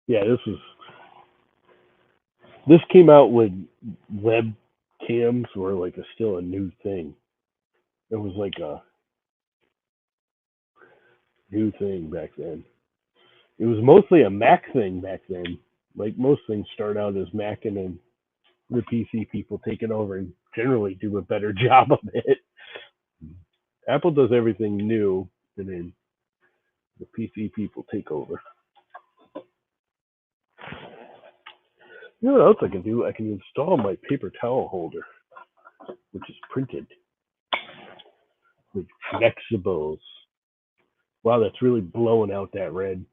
Yeah, this came out when webcams were like still a new thing. It was like a new thing back then. It was mostly a Mac thing back then. Like most things start out as Mac and then the PC people take it over and generally do a better job of it. Apple does everything new and then the PC people take over. You know what else I can do? I can install my paper towel holder, which is printed with flexibles. Wow, that's really blowing out that red.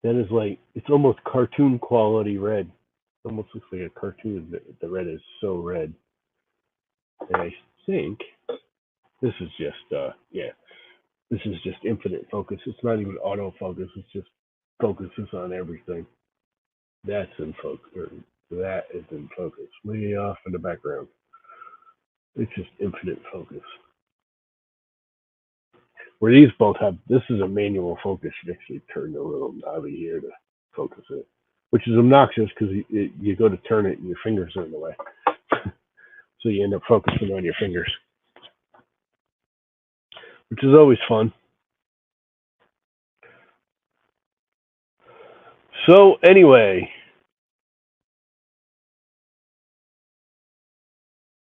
That is like it's almost cartoon quality red. It almost looks like a cartoon. The red is so red. And I think this is just yeah, this is just infinite focus. It's not even autofocus. It's just focuses on everything. That's in focus. Or that is in focus. Way off in the background. It's just infinite focus. Where these both have, this is a manual focus. You actually turn the little knobby here to focus it, which is obnoxious because you go to turn it and your fingers are in the way. So you end up focusing on your fingers, which is always fun. So anyway,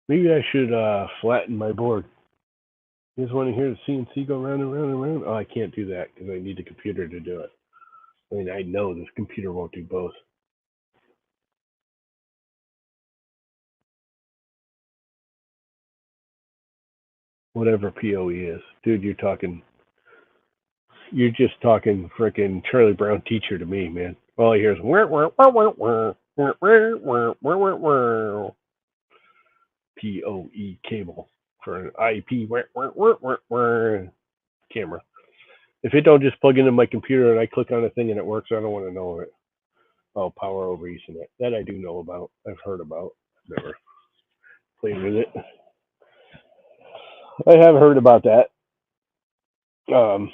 maybe I should flatten my board. You guys want to hear the CNC go round and round and round? Oh, I can't do that because I need the computer to do it. I mean, I know this computer won't do both. Whatever POE is, dude, you're just talking frickin' Charlie Brown teacher to me, man. All I hear is POE cable for an IP camera. If it don't just plug into my computer and I click on a thing and it works, I don't want to know it. Oh, power over Ethernet. That I do know about. I've heard about. Never played with it. I have heard about that. Um,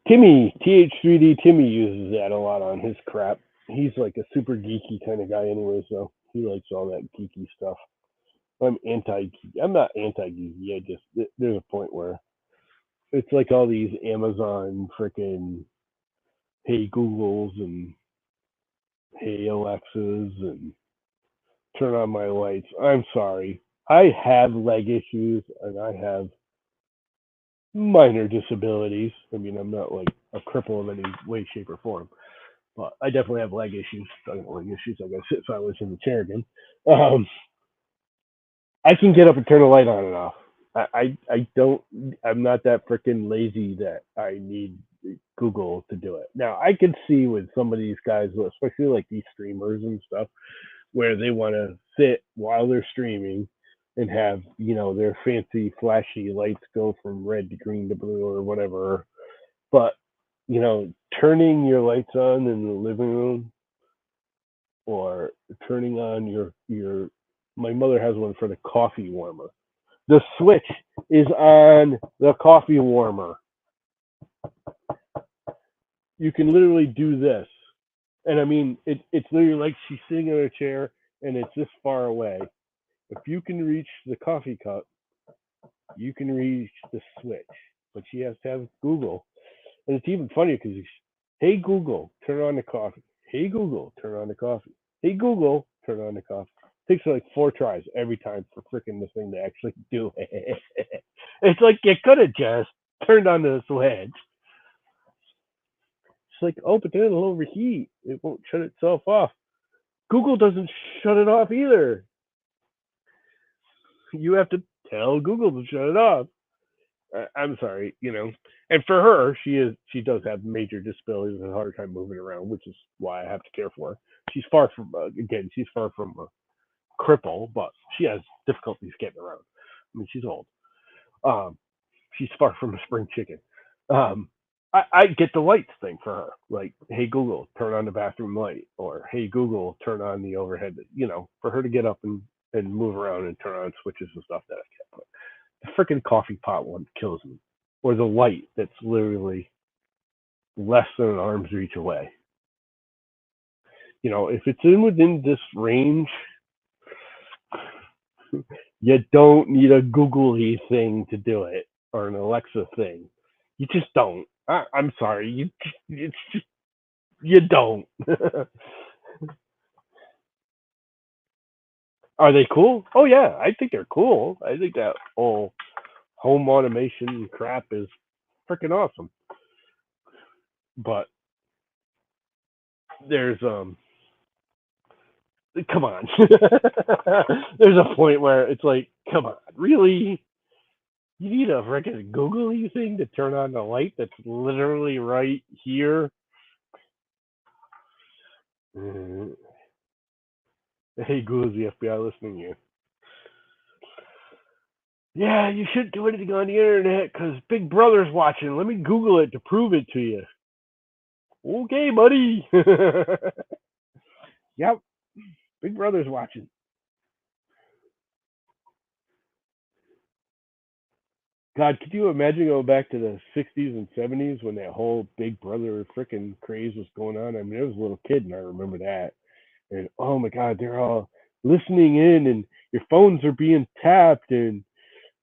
Timmy, TH3D Timmy uses that a lot on his crap. He's like a super geeky kind of guy anyway, so he likes all that geeky stuff. I'm anti. I'm not anti geeky. I just there's a point where it's like all these Amazon freaking Hey Googles and Hey Alexas and turn on my lights. I'm sorry. I have leg issues and I have minor disabilities. I mean, I'm not like a cripple of any way, shape, or form, but I definitely have leg issues. Talking about leg issues, I gotta sit sideways in the chair again. Um, I can get up and turn the light on and off. I don't. I'm not that freaking lazy that I need Google to do it. Now I can see with some of these guys, especially like these streamers and stuff, where they want to sit while they're streaming and have their fancy flashy lights go from red to green to blue or whatever. But turning your lights on in the living room or turning on your my mother has one for the coffee warmer. The switch is on the coffee warmer. You can literally do this. And I mean, it's literally like she's sitting in a chair and it's this far away. If you can reach the coffee cup, you can reach the switch. But she has to have Google. And it's even funnier because hey, Google, turn on the coffee. Hey, Google, turn on the coffee. Hey, Google, turn on the coffee. It takes like 4 tries every time for freaking this thing to actually do it. It's like you could have just turned on the switch. It's like, oh, but then it'll overheat. It won't shut itself off. Google doesn't shut it off either. You have to tell Google to shut it off. I'm sorry, And for her, she does have major disabilities and a hard time moving around, which is why I have to care for her. She's far from she's far from a cripple, but she has difficulties getting around. I mean, she's old. Um, she's far from a spring chicken. Um, I get the lights thing for her. Like, hey Google, turn on the bathroom light, or hey Google, turn on the overhead. For her to get up and move around and turn on switches and stuff that I can't put. The freaking coffee pot one kills me, or the light that's literally less than an arm's reach away. If it's in within this range, you don't need a Googly thing to do it or an Alexa thing. You just don't. I'm sorry. It's just you don't. Are they cool? Oh yeah, I think they're cool. I think that whole home automation crap is freaking awesome. But there's come on. There's a point where it's like, come on, really? You need a freaking googly thing to turn on the light that's literally right here. Mhm. Hey, Google's the FBI listening to you. Yeah, you shouldn't do anything on the internet because Big Brother's watching. Let me Google it to prove it to you. Okay, buddy. Yep, Big Brother's watching. God, could you imagine going back to the 60s and 70s when that whole Big Brother freaking craze was going on? I mean, I was a little kid and I remember that. And oh my God, they're all listening in and your phones are being tapped and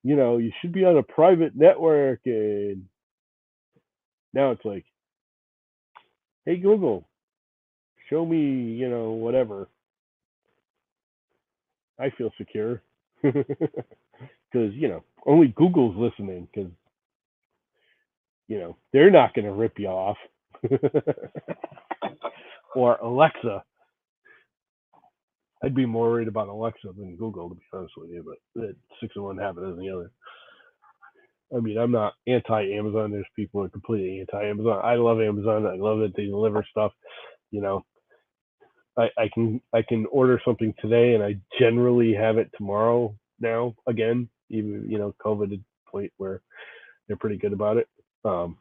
you should be on a private network. And now it's like, hey, Google, show me, whatever. I feel secure. Because, only Google's listening because, they're not going to rip you off. Or Alexa. I'd be more worried about Alexa than Google, to be honest with you, but that 6 of one habit isn't the other. I mean, I'm not anti-Amazon. There's people who are completely anti-Amazon. I love Amazon. I love that they deliver stuff. You know, I can order something today, and I generally have it tomorrow now. Again, even COVID at the point where they're pretty good about it. Um,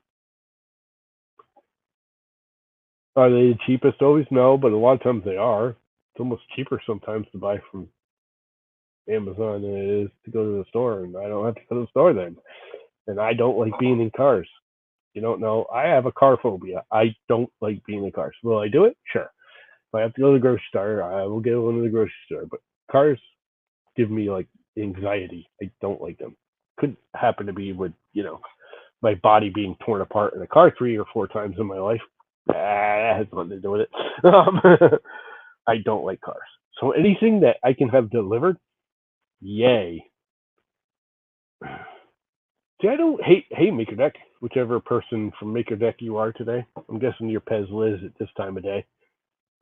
are they the cheapest always? No, but a lot of times they are. It's almost cheaper sometimes to buy from Amazon than it is to go to the store, and I don't have to go to the store then. And I don't like being in cars. You don't know. I have a car phobia. I don't like being in cars. Will I do it? Sure. If I have to go to the grocery store, I will go to the grocery store. But cars give me like anxiety. I don't like them. Could happen to be with my body being torn apart in a car 3 or 4 times in my life. That has nothing to do with it. I don't like cars. So anything that I can have delivered, yay. See, I don't hate. Hey, Maker Deck, whichever person from Maker Deck you are today. I'm guessing you're Pez Liz at this time of day.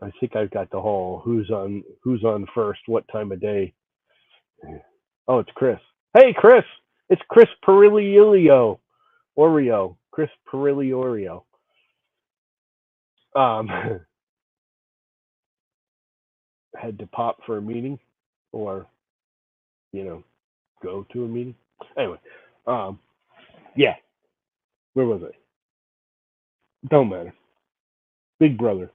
I think I've got the whole who's on first, what time of day. Oh, it's Chris. Hey, Chris. It's Chris Perilio Oreo. Chris Perilli Oreo. Um, had to pop for a meeting, or go to a meeting. Anyway, um, yeah. Where was I? Don't matter. Big Brother.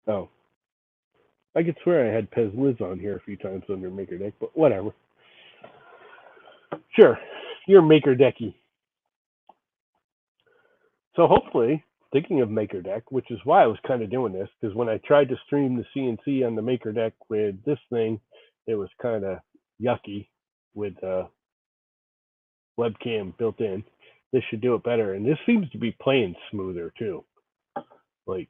Oh, I could swear I had Pez Liz on here a few times under Maker Deck, but whatever. Sure, you're Maker Decky. So hopefully, thinking of Maker Deck, which is why I was kind of doing this, because when I tried to stream the CNC on the Maker Deck with this thing, it was kind of yucky with webcam built in. This should do it better, and this seems to be playing smoother too. Like,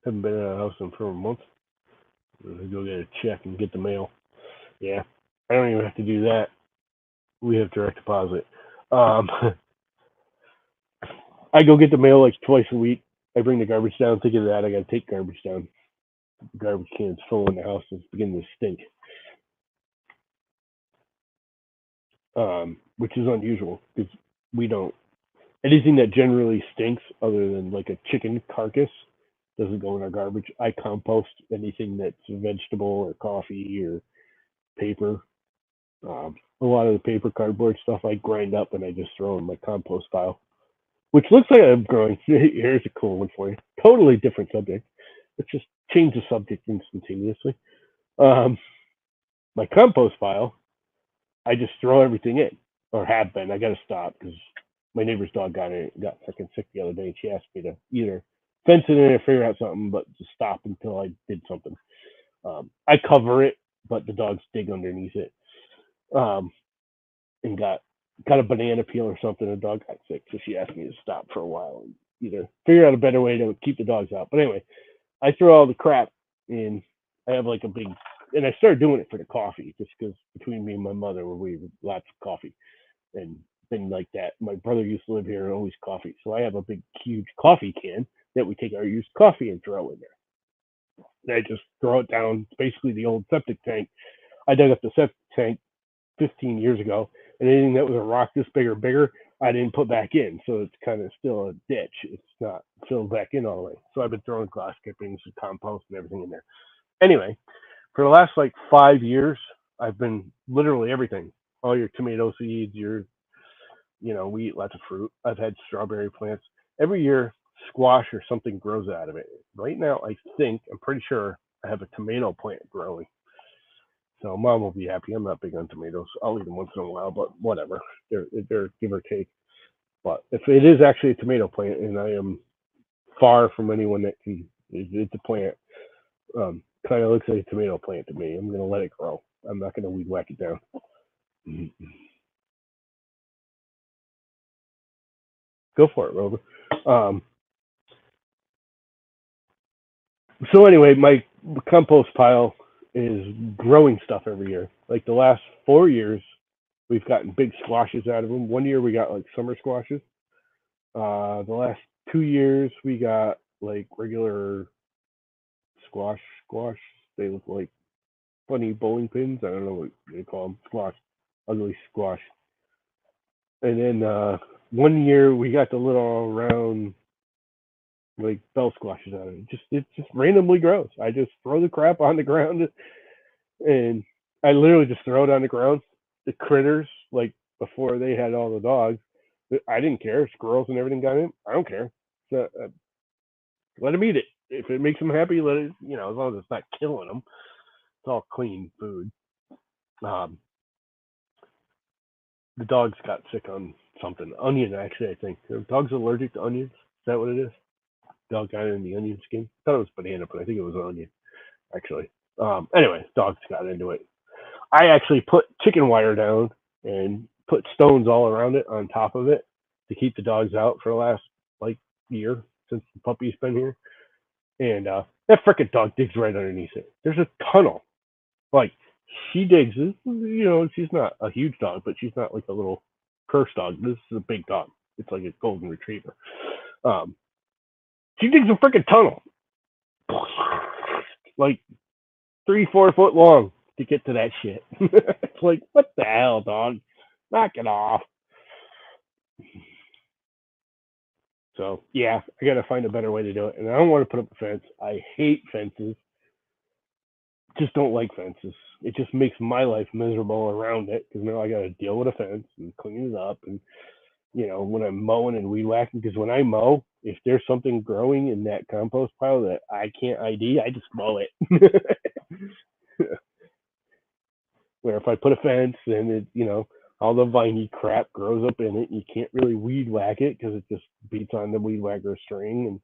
haven't been in a house in for a month. I'm gonna go get a check and get the mail. Yeah, I don't even have to do that. We have direct deposit. Um, I go get the mail like twice a week. I bring the garbage down. Think of that. I got to take garbage down. The garbage cans full in the house. It's beginning to stink, which is unusual because we don't anything that generally stinks other than like a chicken carcass Doesn't go in our garbage. I compost anything that's a vegetable or coffee or paper. A lot of the paper cardboard stuff I grind up and I just throw in my compost pile, which looks like I'm growing. Here's a cool one for you. Totally different subject. Let's just change the subject instantaneously. Um, my compost pile, I just throw everything in, or have been. I got to stop because my neighbor's dog got freaking sick the other day, and she asked me to either fence it in or figure out something, but to stop until I did something. I cover it, but the dogs dig underneath it. Um, and got a banana peel or something. The dog got sick, so she asked me to stop for a while and either figure out a better way to keep the dogs out. But anyway, I throw all the crap in. I have like a big, and I started doing it for the coffee just because between me and my mother, we lots of coffee and things like that. My brother used to live here and always coffee, so I have a big, huge coffee can that we take our used coffee and throw in there. And I just throw it down. It's basically the old septic tank. I dug up the septic tank 15 years ago, and anything that was a rock this big or bigger, I didn't put back in. So it's kind of still a ditch. It's not filled back in all the way. So I've been throwing glass clippings and compost and everything in there. Anyway, for the last like 5 years, I've been literally everything. All your tomato seeds, we eat lots of fruit. I've had strawberry plants. Every year, squash or something grows out of it. Right now, I'm pretty sure I have a tomato plant growing. So mom will be happy. I'm not big on tomatoes. I'll eat them once in a while, but whatever. They're give or take. But if it is actually a tomato plant, and I am far from anyone that can, it's a plant. Kind of looks like a tomato plant to me. I'm gonna let it grow. I'm not gonna weed whack it down. Go for it, Rover. Um, so anyway, my compost pile is growing stuff every year. Like the last 4 years, we've gotten big squashes out of them. One year we got like summer squashes. The last 2 years we got like regular squash. They look like funny bowling pins. I don't know what they call them. Squash, ugly squash. And then one year we got the little round like bell squashes out of it. It just randomly grows. I just throw the crap on the ground and I literally just throw it on the ground. The critters, like before they had all the dogs, I didn't care. Squirrels and everything got in. I don't care. So, let them eat it. If it makes them happy, let it. As long as it's not killing them, it's all clean food. Um, the dogs got sick on something. Onion, actually, I think. Are dogs allergic to onions? Is that what it is? Dog got it in the onion skin. I thought it was banana, but I think it was onion, actually. Anyway, dogs got into it. I actually put chicken wire down and put stones all around it on top of it to keep the dogs out for the last like year since the puppy's been here. And that frickin' dog digs right underneath it. There's a tunnel. Like she digs. She's not a huge dog, but she's not like a little curse dog. This is a big dog. It's like a golden retriever. Um, she digs a frickin' tunnel, like 3-4 foot long to get to that shit. It's like, what the hell, dog? Knock it off. So yeah, I gotta find a better way to do it. And I don't want to put up a fence. I hate fences. Just don't like fences. It just makes my life miserable around it because now I got to deal with a fence and clean it up. And when I'm mowing and weed whacking, because when I mow, if there's something growing in that compost pile that I can't ID, I just mow it. Where if I put a fence, then all the viney crap grows up in it. And you can't really weed whack it because it just beats on the weed whacker string, and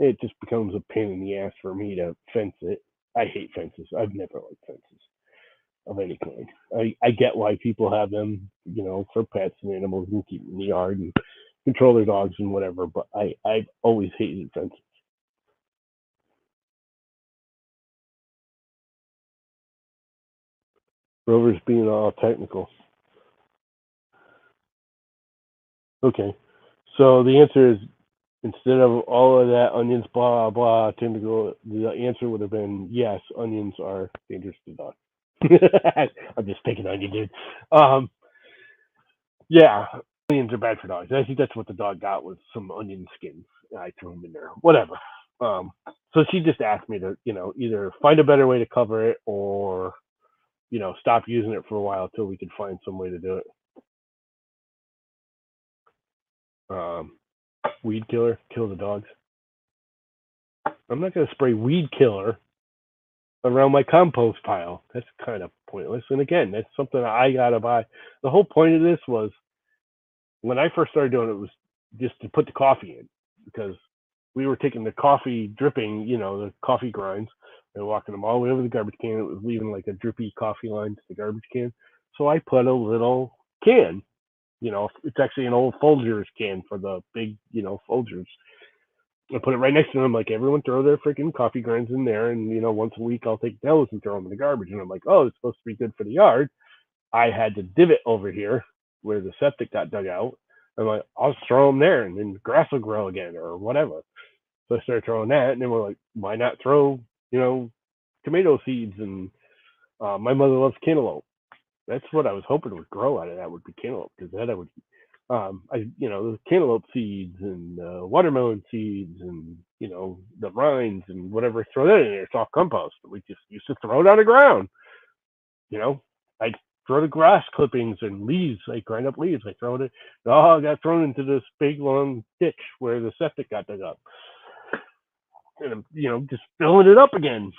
it just becomes a pain in the ass for me to fence it. I hate fences. I've never liked fences of any kind. I get why people have them, for pets and animals and keep them in the yard and control their dogs and whatever. But I've always hated fences. Rover's being all technical. Okay, so the answer is instead of all of that onions, blah blah, technical. The answer would have been yes. Onions are dangerous to dogs. I'm just picking on you, dude. Um, yeah, onions are bad for dogs. I think that's what the dog got was some onion skins. I threw them in there. Whatever. Um, so she just asked me to, either find a better way to cover it or, stop using it for a while till we could find some way to do it. Um, Weed killer, kill the dogs. I'm not going to spray weed killer around my compost pile. That's kind of pointless. And again, that's something I got to buy. The whole point of this was when I first started doing it was just to put the coffee in because we were taking the coffee dripping, the coffee grinds and walking them all the way over the garbage can. It was leaving like a drippy coffee line to the garbage can. So I put a little can, it's actually an old Folgers can for the big, Folgers. I put it right next to them. Like everyone throw their freaking coffee grinds in there, and once a week I'll take those and throw them in the garbage. And I'm like, oh, it's supposed to be good for the yard. I had the divot over here where the septic got dug out. I'm like, I'll just throw them there, and then the grass will grow again or whatever. So I started throwing that, and then we're like, why not throw, tomato seeds? And my mother loves cantaloupe. That's what I was hoping would grow out of that would be cantaloupe because then I would the cantaloupe seeds and watermelon seeds and the rinds and whatever. Throw that in there. It's all compost. We just used to throw it on the ground. I throw the grass clippings and leaves. I grind up leaves. I throw it. Oh, I got thrown into this big long ditch where the septic got dug up, and I'm just filling it up again.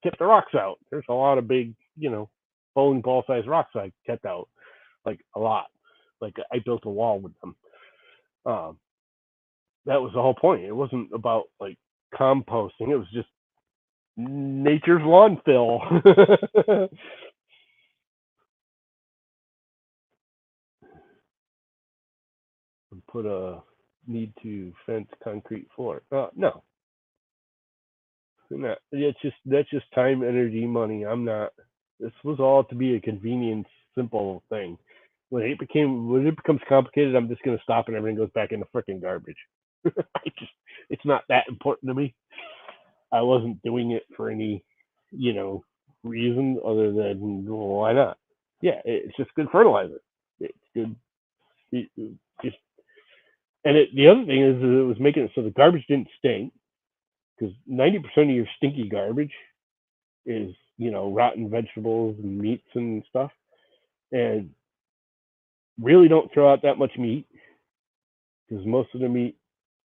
Kept the rocks out. There's a lot of big bowling ball sized rocks I kept out, like a lot. Like I built a wall with them. Um, that was the whole point. It wasn't about like composting. It was just nature's lawn fill. Put a need to fence concrete floor. No, not. It's just that's just time, energy, money. I'm not. This was all to be a convenience, simple thing. When it becomes complicated, I'm just gonna stop and everything goes back in the freaking garbage. It's not that important to me. I wasn't doing it for any, you know, reason other than well, why not? Yeah, it's just good fertilizer. It's good. It just the other thing is that it was making it so the garbage didn't stink because 90% of your stinky garbage is rotten vegetables and meats and stuff, and really don't throw out that much meat because most of the meat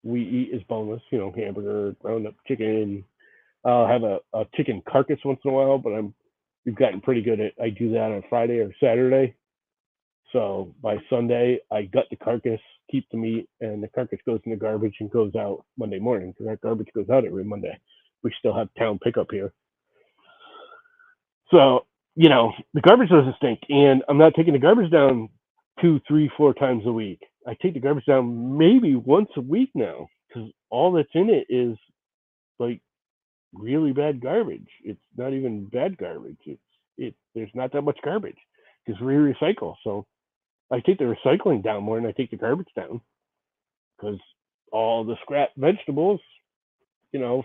we eat is boneless. Hamburger, ground up chicken. I'll have a chicken carcass once in a while, but we've gotten pretty good at I do that on Friday or Saturday. So by Sunday, I gut the carcass, keep the meat, and the carcass goes in the garbage and goes out Monday morning because that garbage goes out every Monday. We still have town pickup here. So, the garbage doesn't stink. And I'm not taking the garbage down 2, 3, 4 times a week. I take the garbage down maybe once a week now because all that's in it is like really bad garbage. It's not even bad garbage. There's not that much garbage because we recycle. So I take the recycling down more than I take the garbage down because all the scrap vegetables,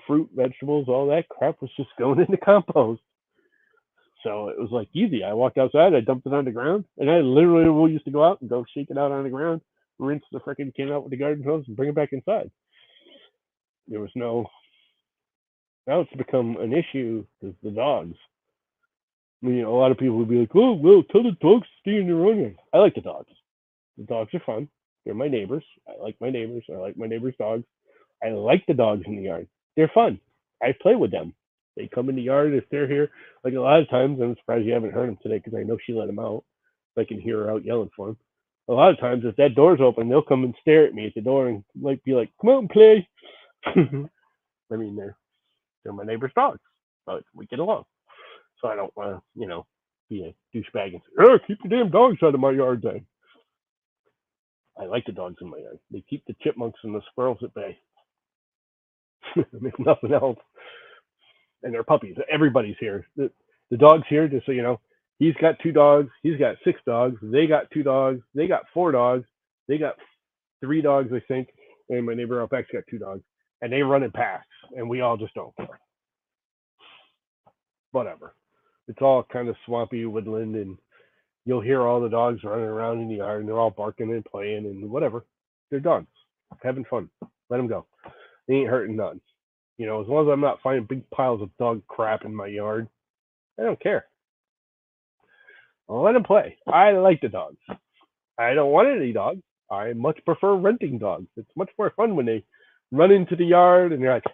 fruit, vegetables, all that crap was just going into compost. So it was like easy. I walked outside, I dumped it on the ground, and I literally will used to go out and go shake it out on the ground, rinse the freaking can out with the garden hose, and bring it back inside. There was no. Now it's become an issue because the dogs. A lot of people would be like, "Oh, well, tell the dogs to stay in their own yard." I like the dogs. The dogs are fun. They're my neighbors. I like my neighbors. I like my neighbors' dogs. I like the dogs in the yard. They're fun. I play with them. They come in the yard if they're here. Like a lot of times, I'm surprised you haven't heard them today because I know she let them out. I can hear her out yelling for them. A lot of times, if that door's open, they'll come and stare at me at the door and like be like, "Come out and play." I mean, they're my neighbor's dogs, but we get along. So I don't want to, be a douchebag and say, "Oh, keep the damn dogs out of my yard." Then I like the dogs in my yard. They keep the chipmunks and the squirrels at bay. If nothing else, and they're puppies. Everybody's here. The dog's here, just so you know. He's got 2 dogs. He's got 6 dogs. They got 2 dogs. They got 4 dogs. They got 3 dogs, I think. And my neighbor out back's got 2 dogs. And they run in packs, and we all just don't care. Whatever. It's all kind of swampy woodland, and you'll hear all the dogs running around in the yard, and they're all barking and playing and whatever. They're dogs, having fun. Let them go. They ain't hurting none. As long as I'm not finding big piles of dog crap in my yard, I don't care. I'll let them play. I like the dogs. I don't want any dogs. I much prefer renting dogs. It's much more fun when they run into the yard and they're like,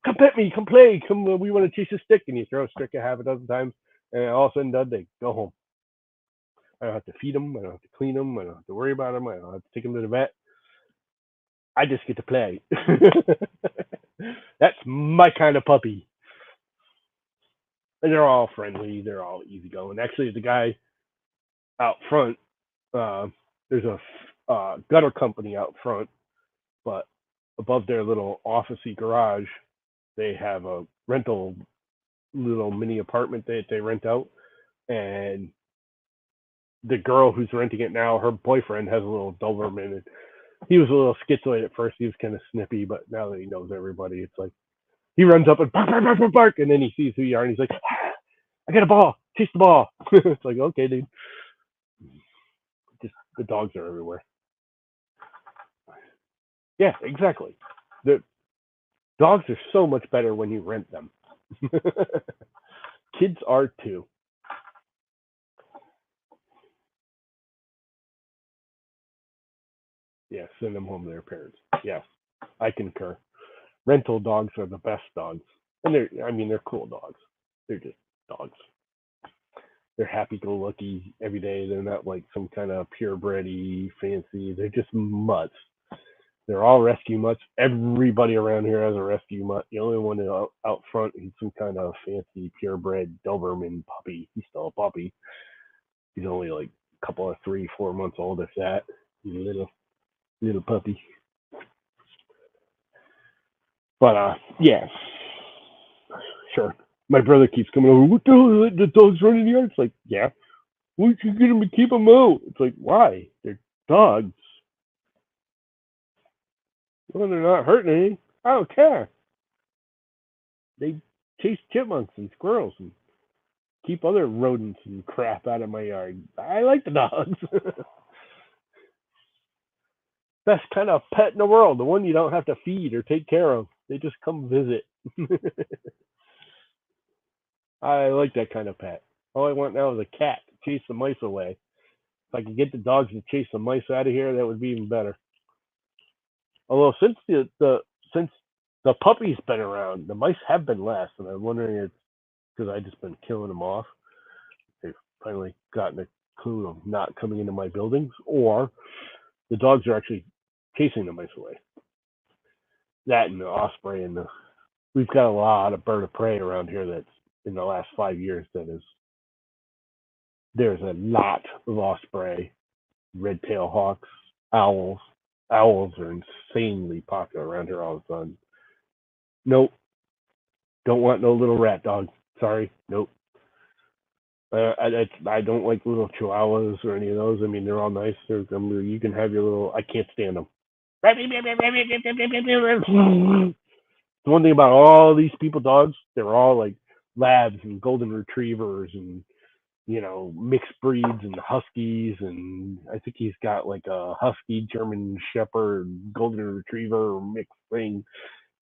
"Come pet me, come play, come. We want to chase a stick," and you throw a stick a half a dozen times, and all of a sudden done, they go home. I don't have to feed them. I don't have to clean them. I don't have to worry about them. I don't have to take them to the vet. I just get to play. That's my kind of puppy. And they're all friendly. They're all easygoing. Actually, the guy out front, uh, there's a gutter company out front, but above their little officey garage, they have a rental little mini apartment that they rent out. And the girl who's renting it now, her boyfriend has a little Doberman, and he was a little schizoid at first. He was kind of snippy, but now that he knows everybody, it's like he runs up and bark, bark, bark, bark, bark, and then he sees who you are, and he's like, "I got a ball, chase the ball." It's like, okay, dude. Just the dogs are everywhere. Yeah, exactly. The dogs are so much better when you rent them. Kids are too. Yeah, send them home to their parents. Yeah, I concur. Rental dogs are the best dogs, and they're cool dogs. They're just dogs. They're happy-go-lucky every day. They're not like some kind of purebred fancy. They're just mutts. They're all rescue mutts. Everybody around here has a rescue mutt. The only one out front is some kind of fancy purebred Doberman puppy. He's still a puppy. He's only like a couple of 3, 4 months old, if that. He's a little puppy. But yeah, sure. My brother keeps coming over. What the hell? The dog's running the yard. It's like, yeah. Why don't you get him and keep them out? It's like, why? They're dogs. Well, they're not hurting anything. I don't care. They chase chipmunks and squirrels and keep other rodents and crap out of my yard. I like the dogs. Best kind of pet in the world. The one you don't have to feed or take care of. They just come visit. I like that kind of pet. All I want now is a cat to chase the mice away. If I could get the dogs to chase the mice out of here, that would be even better. Although since the puppy's been around, the mice have been less, and I'm wondering if it's because I just been killing them off. They've finally gotten a clue of not coming into my buildings, or the dogs are actually chasing the mice away. That and the osprey we've got a lot of bird of prey around here that's in the last 5 years there's a lot of osprey, red tail hawks, owls. Owls are insanely popular around here all of a sudden. Nope, don't want no little rat dog. Sorry, nope. I don't like little chihuahuas or any of those. I mean, they're all nice. You can have your little. I can't stand them. The one thing about all these people dogs, they're all like labs and golden retrievers and mixed breeds and huskies, and I think he's got like a husky German Shepherd golden retriever mixed thing.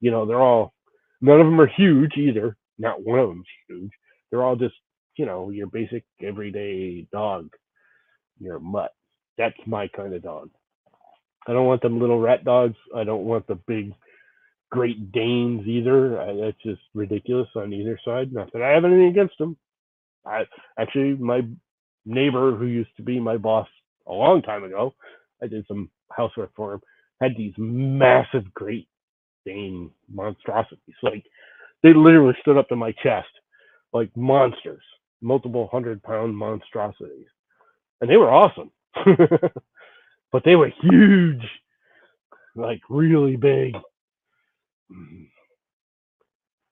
They're all none of them are huge either. Not one of them's huge. They're all just your basic everyday dog. You're a mutt. That's my kind of dog. I don't want them little rat dogs. I don't want the big Great Danes either. That's just ridiculous on either side. Not that I have anything against them. I actually my neighbor who used to be my boss a long time ago, I did some housework for him, had these massive Great Dane monstrosities. Like they literally stood up to my chest, like monsters, multiple 100-pound monstrosities, and they were awesome. But they were huge, like really big.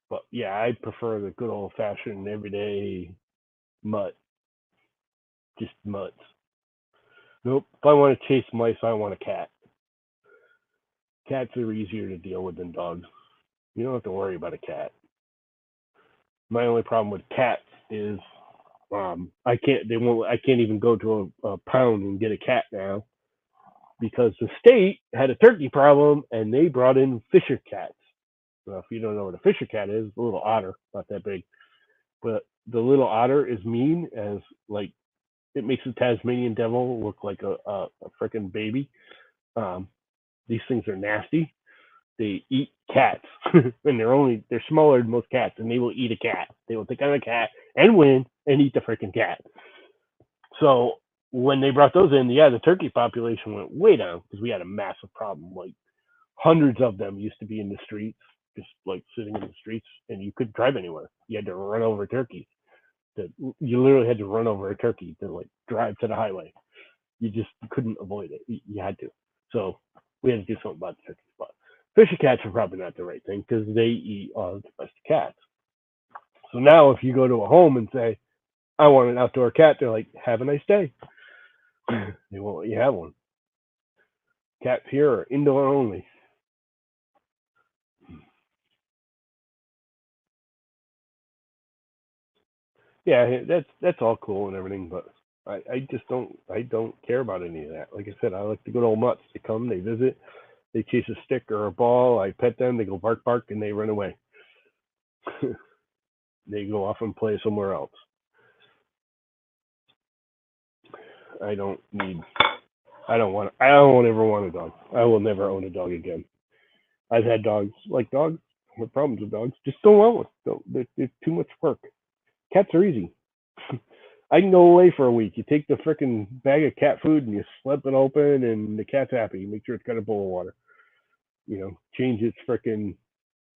But yeah, I prefer the good old fashioned everyday mutt, just mutts. Nope. If I want to chase mice, I want a cat. Cats are easier to deal with than dogs. You don't have to worry about a cat. My only problem with cats is I can't. They won't. I can't even go to a pound and get a cat now. because the state had a turkey problem and they brought in fisher cats. Well, if you don't know what a fisher cat is, a little otter, not that big, but the little otter is mean as like it makes the Tasmanian devil look like a freaking baby. Um, these things are nasty. They eat cats, and they're smaller than most cats, and they will eat a cat. They will take on a cat and win and eat the freaking cat. So when they brought those in, yeah, the turkey population went way down because we had a massive problem. Like hundreds of them used to be in the streets, just like sitting in the streets, and you couldn't drive anywhere. You had to run over turkeys. You literally had to run over a turkey to like drive to the highway. You just couldn't avoid it. You had to. So we had to do something about the turkeys. But fisher cats are probably not the right thing because they eat all the domestic cats. So now if you go to a home and say, I want an outdoor cat, they're like, have a nice day. They won't let you have one. Cats here are indoor only. Yeah, that's all cool and everything, but I just don't care about any of that. Like I said, I like the good old mutts. They come, they visit, they chase a stick or a ball. I pet them, they go bark bark, and they run away. They go off and play somewhere else. I don't need. I don't want. I don't ever want a dog. I will never own a dog again. I've had dogs. Like dogs, no problems with dogs. Just don't want one. Don't. There's too much work. Cats are easy. I can go away for a week. You take the frickin' bag of cat food and you slip it open, and the cat's happy. You make sure it's got a bowl of water. Change its frickin'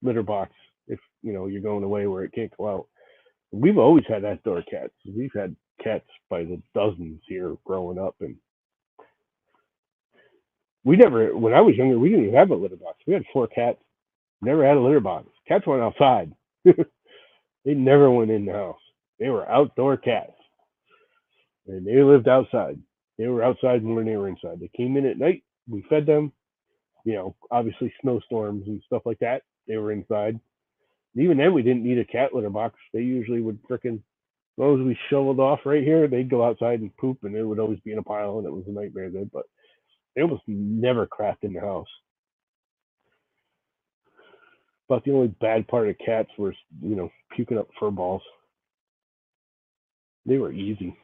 litter box if you're going away where it can't go out. We've always had outdoor cats. We've had cats by the dozens here growing up, and we never. When I was younger, we didn't even have a litter box. We had 4 cats. Never had a litter box. Cats went outside. They never went in the house. They were outdoor cats, and they lived outside. They were outside more than they were inside. They came in at night. We fed them. Obviously snowstorms and stuff like that. They were inside. Even then, we didn't need a cat litter box. They usually would frickin' as long as we shoveled off right here, they'd go outside and poop, and it would always be in a pile, and it was a nightmare then. But they almost never crapped in the house. But the only bad part of cats was, puking up fur balls. They were easy,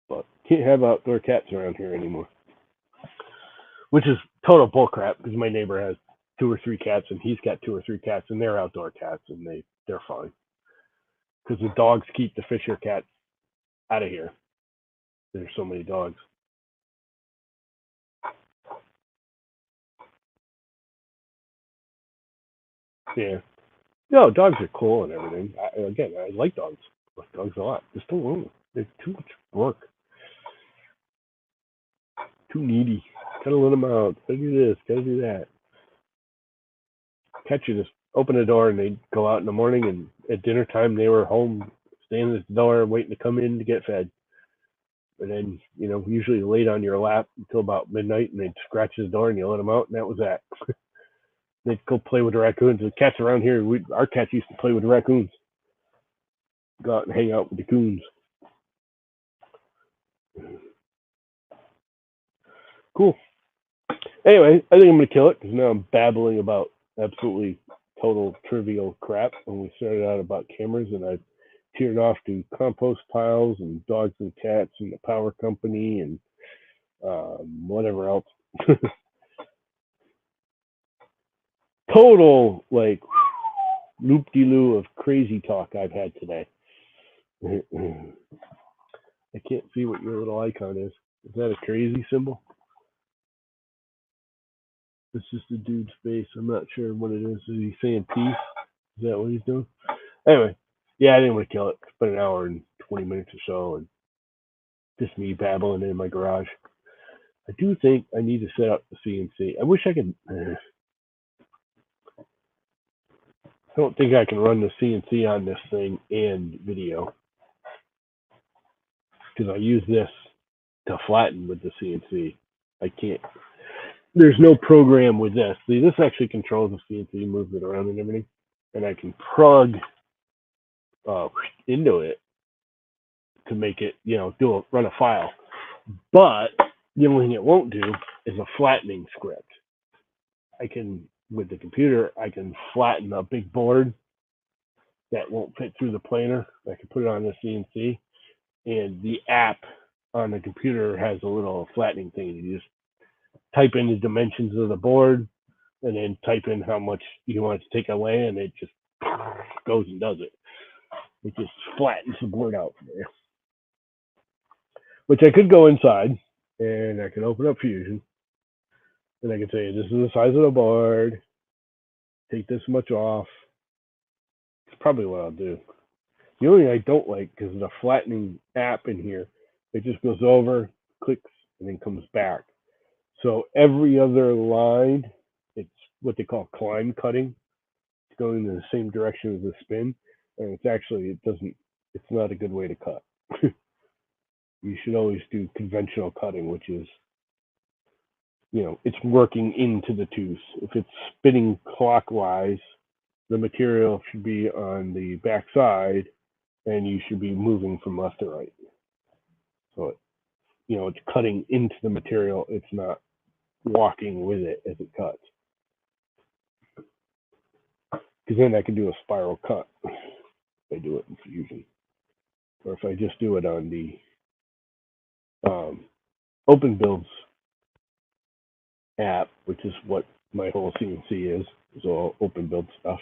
but can't have outdoor cats around here anymore. Which is total bullcrap because my neighbor has 2 or 3 cats, and he's got 2 or 3 cats, and they're outdoor cats, and they're fine because the dogs keep the fisher cats out of here. There's so many dogs. Yeah. No, dogs are cool and everything. I like dogs. I like dogs a lot. Just don't own them. They're too much work. Too needy. Gotta let them out. Gotta do this. Gotta do that. Catch you just open the door and they'd go out in the morning, and at dinner time they were home, standing at the door waiting to come in to get fed. And then, usually laid on your lap until about midnight, and they'd scratch the door and you let them out, and that was that. They'd go play with the raccoons. The cats around here, our cats used to play with the raccoons. Go out and hang out with the coons. Cool. Anyway, I think I'm going to kill it because now I'm babbling about absolutely total trivial crap. When we started out about cameras, and I teared off to compost piles and dogs and cats and the power company and whatever else. Total, like, loop de loo of crazy talk I've had today. I can't see what your little icon is. Is that a crazy symbol? It's just a dude's face. I'm not sure what it is. Is he saying peace? Is that what he's doing? Anyway, yeah, I didn't want to kill it. It's been an hour and 20 minutes or so, and just me babbling in my garage. I do think I need to set up the CNC. I wish I could. I don't think I can run the CNC on this thing and video because I use this to flatten with the CNC. I can't. There's no program with this. See, this actually controls the CNC, moves it around and everything, and I can plug into it to make it, run a file. But the only thing it won't do is a flattening script. I can, with the computer, I can flatten a big board that won't fit through the planer. I can put it on the CNC, and the app on the computer has a little flattening thing. You just type in the dimensions of the board, and then type in how much you want it to take away, and it just goes and does it. It just flattens the board out for you. Which I could go inside, and I could open up Fusion, and I could say, this is the size of the board, take this much off. It's probably what I'll do. The only thing I don't like, because the flattening app in here, it just goes over, clicks, and then comes back. So every other line, it's what they call climb cutting. It's going in the same direction as the spin, and it's not a good way to cut. You should always do conventional cutting, which is, it's working into the tooth. If it's spinning clockwise, the material should be on the back side, and you should be moving from left to right. So, it's cutting into the material. It's not walking with it as it cuts. Because then I can do a spiral cut if I do it in Fusion. Or if I just do it on the Open Builds app, which is what my whole CNC is all Open Build stuff.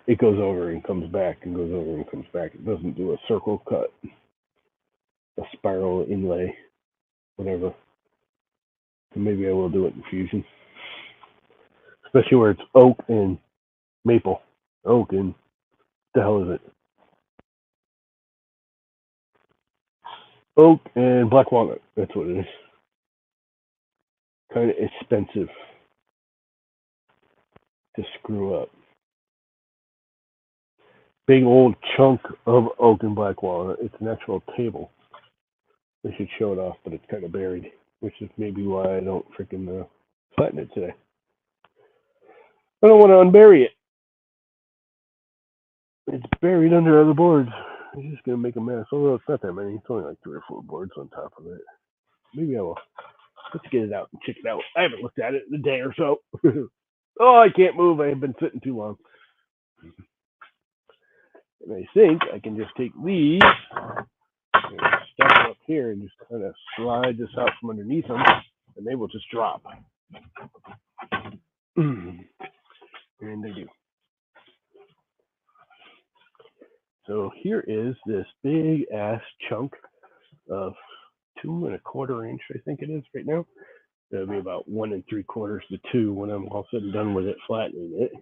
It goes over and comes back and goes over and comes back. It doesn't do a circle cut, a spiral inlay, whatever. So maybe I will do it in Fusion. Especially where it's oak and maple. Oak and, the hell is it? Oak and black walnut. That's what it is. Kind of expensive to screw up. Big old chunk of oak and black walnut. It's an actual table. They should show it off, but it's kind of buried, which is maybe why I don't freaking flatten it today. I don't want to unbury it. It's buried under other boards. I'm just going to make a mess. Although it's not that many. It's only like 3 or 4 boards on top of it. Maybe I will. Let's get it out and check it out. I haven't looked at it in a day or so. Oh, I can't move. I have been sitting too long. And I think I can just take these and stuff them up here and just kind of slide this out from underneath them, and they will just drop. And they do. So here is this big ass chunk of 2 1/4 inch, I think it is right now. It'll be about 1 3/4 to 2 when I'm all said and done with it, flattening it.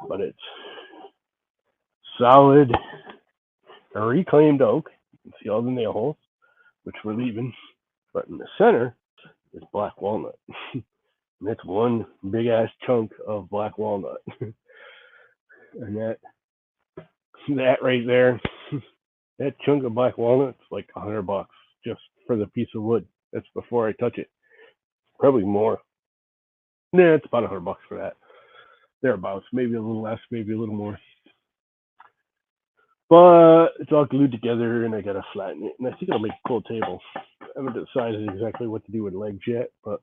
But it's solid reclaimed oak. You can see all the nail holes, which we're leaving. But in the center is black walnut. And it's one big ass chunk of black walnut. And that right there, that chunk of black walnut's like $100 just for the piece of wood. That's before I touch it. Probably more. Nah, it's about $100 for that. Thereabouts, maybe a little less, maybe a little more. But it's all glued together, and I gotta flatten it. And I think it'll make a cool table. I haven't decided exactly what to do with legs yet, but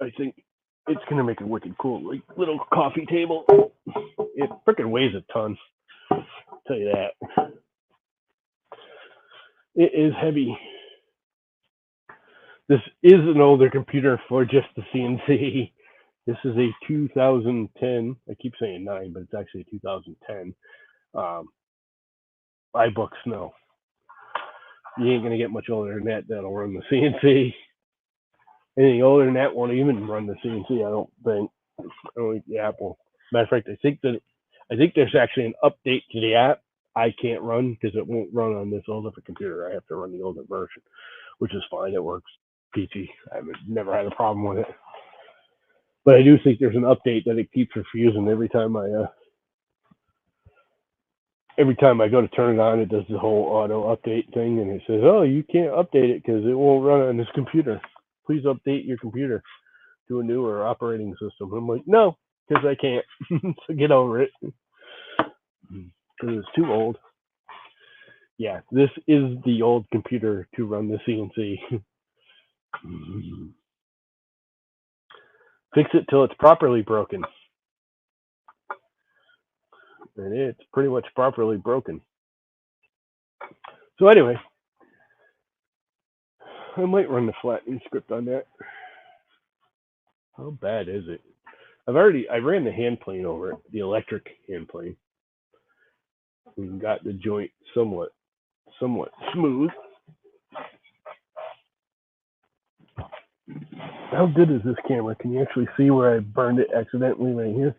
I think it's gonna make a wicked cool, like, little coffee table. It freaking weighs a ton. I'll tell you that. It is heavy. This is an older computer for just the CNC. This is a 2010. I keep saying 9, but it's actually a 2010 Ibook Snow. You ain't gonna get much older than that. That'll run the CNC. Anything older than that won't even run the CNC. I don't think. I don't think the app will. Matter of fact, I think there's actually an update to the app I can't run because it won't run on this older computer. I have to run the older version, which is fine. It works peachy. I've never had a problem with it. But I do think there's an update that it keeps refusing every time I go to turn it on. It does the whole auto update thing, and it says, "Oh, you can't update it because it won't run on this computer. Please update your computer to a newer operating system." I'm like, no, because I can't. So get over it. Because it's too old. Yeah, this is the old computer to run the CNC. Fix it till it's properly broken. And it's pretty much properly broken. So anyway, I might run the flattening script on that. How bad is it? I ran the hand plane over it, the electric hand plane. We got the joint somewhat smooth. How good is this camera? Can you actually see where I burned it accidentally right here?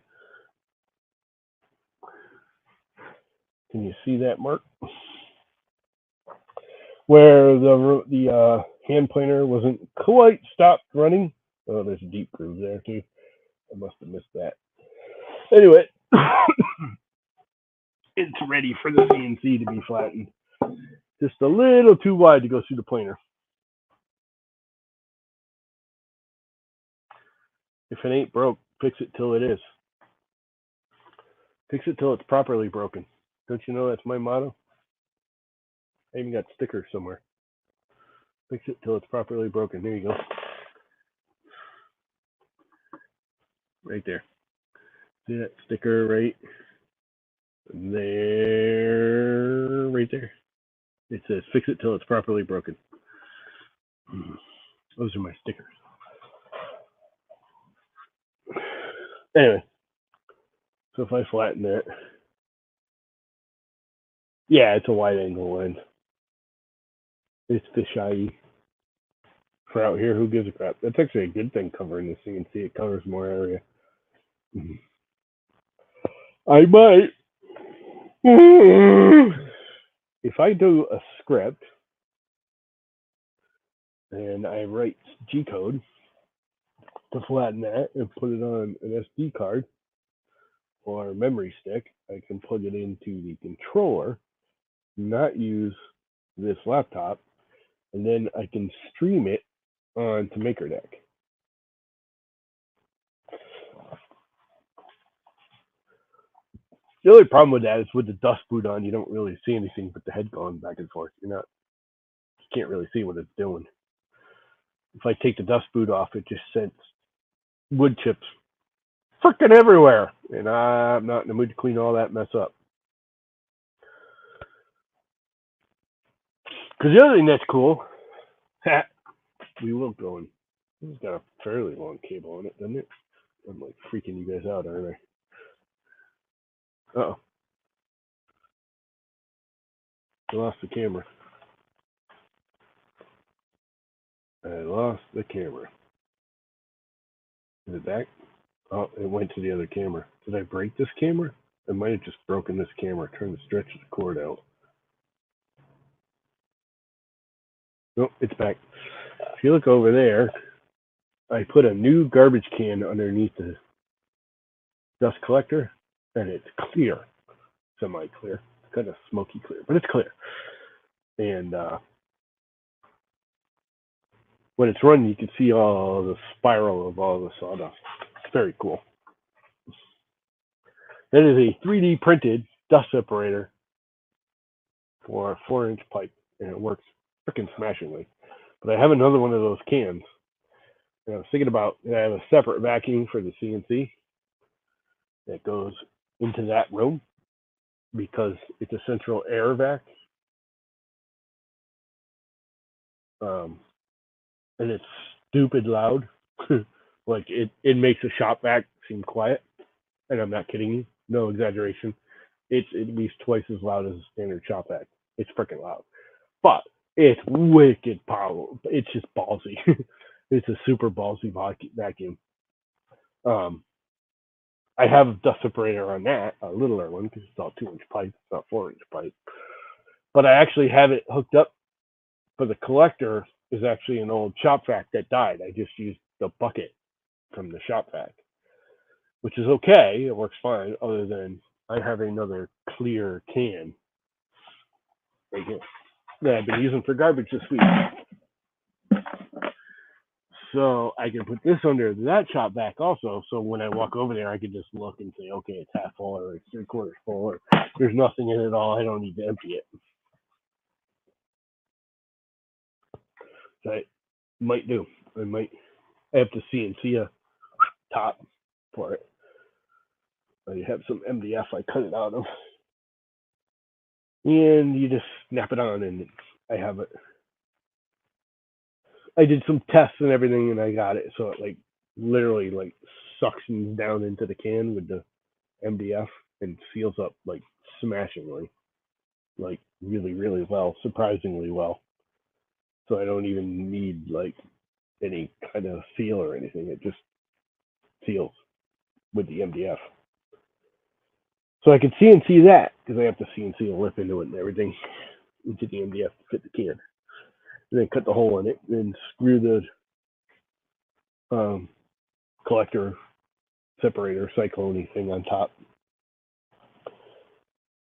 Can you see that mark? Where the hand planer wasn't quite stopped running. Oh, there's a deep groove there too. I must have missed that. Anyway, it's ready for the CNC to be flattened. Just a little too wide to go through the planer. If it ain't broke, fix it till it is. Fix it till it's properly broken. Don't you know that's my motto? I even got stickers somewhere. Fix it till it's properly broken. There you go. Right there. See that sticker right there? Right there. It says, fix it till it's properly broken. Those are my stickers. Anyway, so if I flatten it, yeah, it's a wide angle lens. It's fisheye. For out here, who gives a crap? That's actually a good thing covering the CNC. It covers more area. I might. If I do a script and I write G code to flatten that and put it on an SD card or a memory stick, I can plug it into the controller, not use this laptop, and then I can stream it onto MakerDeck. The only problem with that is with the dust boot on, you don't really see anything but the head going back and forth. You can't really see what it's doing. If I take the dust boot off, it just sends wood chips freaking everywhere, and I'm not in the mood to clean all that mess up. Because the other thing that's cool, we will go in. It's got a fairly long cable on it, doesn't it? I'm like freaking you guys out, aren't I? Uh-oh. I lost the camera. I lost the camera. Is it back? Oh, it went to the other camera. Did I break this camera? I might have just broken this camera, trying to stretch the cord out. Nope, it's back. If you look over there, I put a new garbage can underneath the dust collector, and it's clear, semi-clear. It's kind of smoky clear, but it's clear. And when it's running, you can see all the spiral of all the sawdust. It's very cool. That is a 3D printed dust separator for a 4-inch pipe, and it works freaking smashingly. But I have another one of those cans, and I was thinking about, I have a separate vacuum for the CNC that goes into that room because it's a central air vac. And it's stupid loud. Like it makes a shop vac seem quiet, and I'm not kidding you, no exaggeration. It's at least twice as loud as a standard shop vac. It's freaking loud, but it's wicked powerful. It's just ballsy. It's a super ballsy vacuum. I have a dust separator on that, a littler one, because it's all 2-inch pipe, it's not 4-inch pipe. But I actually have it hooked up for the collector. Is actually an old shop vac that died. I just used the bucket from the shop vac, which is okay. It works fine, other than I have another clear can right here that I've been using for garbage this week. So I can put this under that shop vac also. So when I walk over there, I can just look and say, okay, it's half full or it's 3/4 full or there's nothing in it at all. I don't need to empty it. Right. Might do. I have to CNC a top for it. I have some MDF I cut it out of. And you just snap it on, and I have it. I did some tests and everything, and I got it. So it like literally like suctions down into the can with the MDF and seals up like smashingly, like really, really well, surprisingly well. So I don't even need like any kind of seal or anything. It just seals with the MDF. So I can CNC that because I have to CNC a lip into it and everything into the MDF to fit the can. And then cut the hole in it and screw the collector separator cyclone thing on top.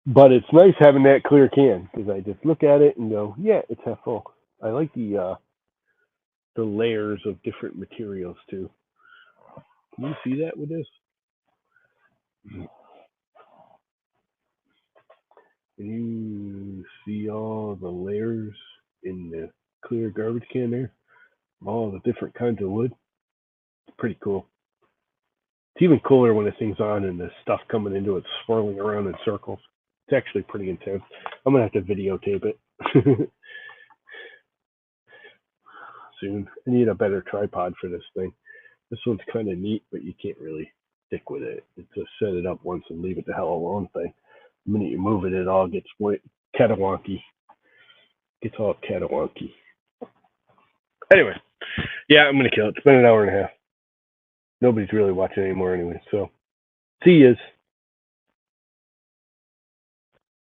But it's nice having that clear can because I just look at it and go, yeah, it's half full. I like the layers of different materials too. Can you see that with this? Can you see all the layers in the clear garbage can there? All the different kinds of wood. It's pretty cool. It's even cooler when the thing's on and the stuff coming into it swirling around in circles. It's actually pretty intense. I'm gonna have to videotape it soon. I need a better tripod for this thing. This one's kind of neat, but you can't really stick with it. It's a set it up once and leave it the hell alone thing. The minute you move it, it all gets catawonky. Gets all catawonky. Anyway, yeah, I'm gonna kill it. It's been an hour and a half. Nobody's really watching anymore anyway. So, see yous.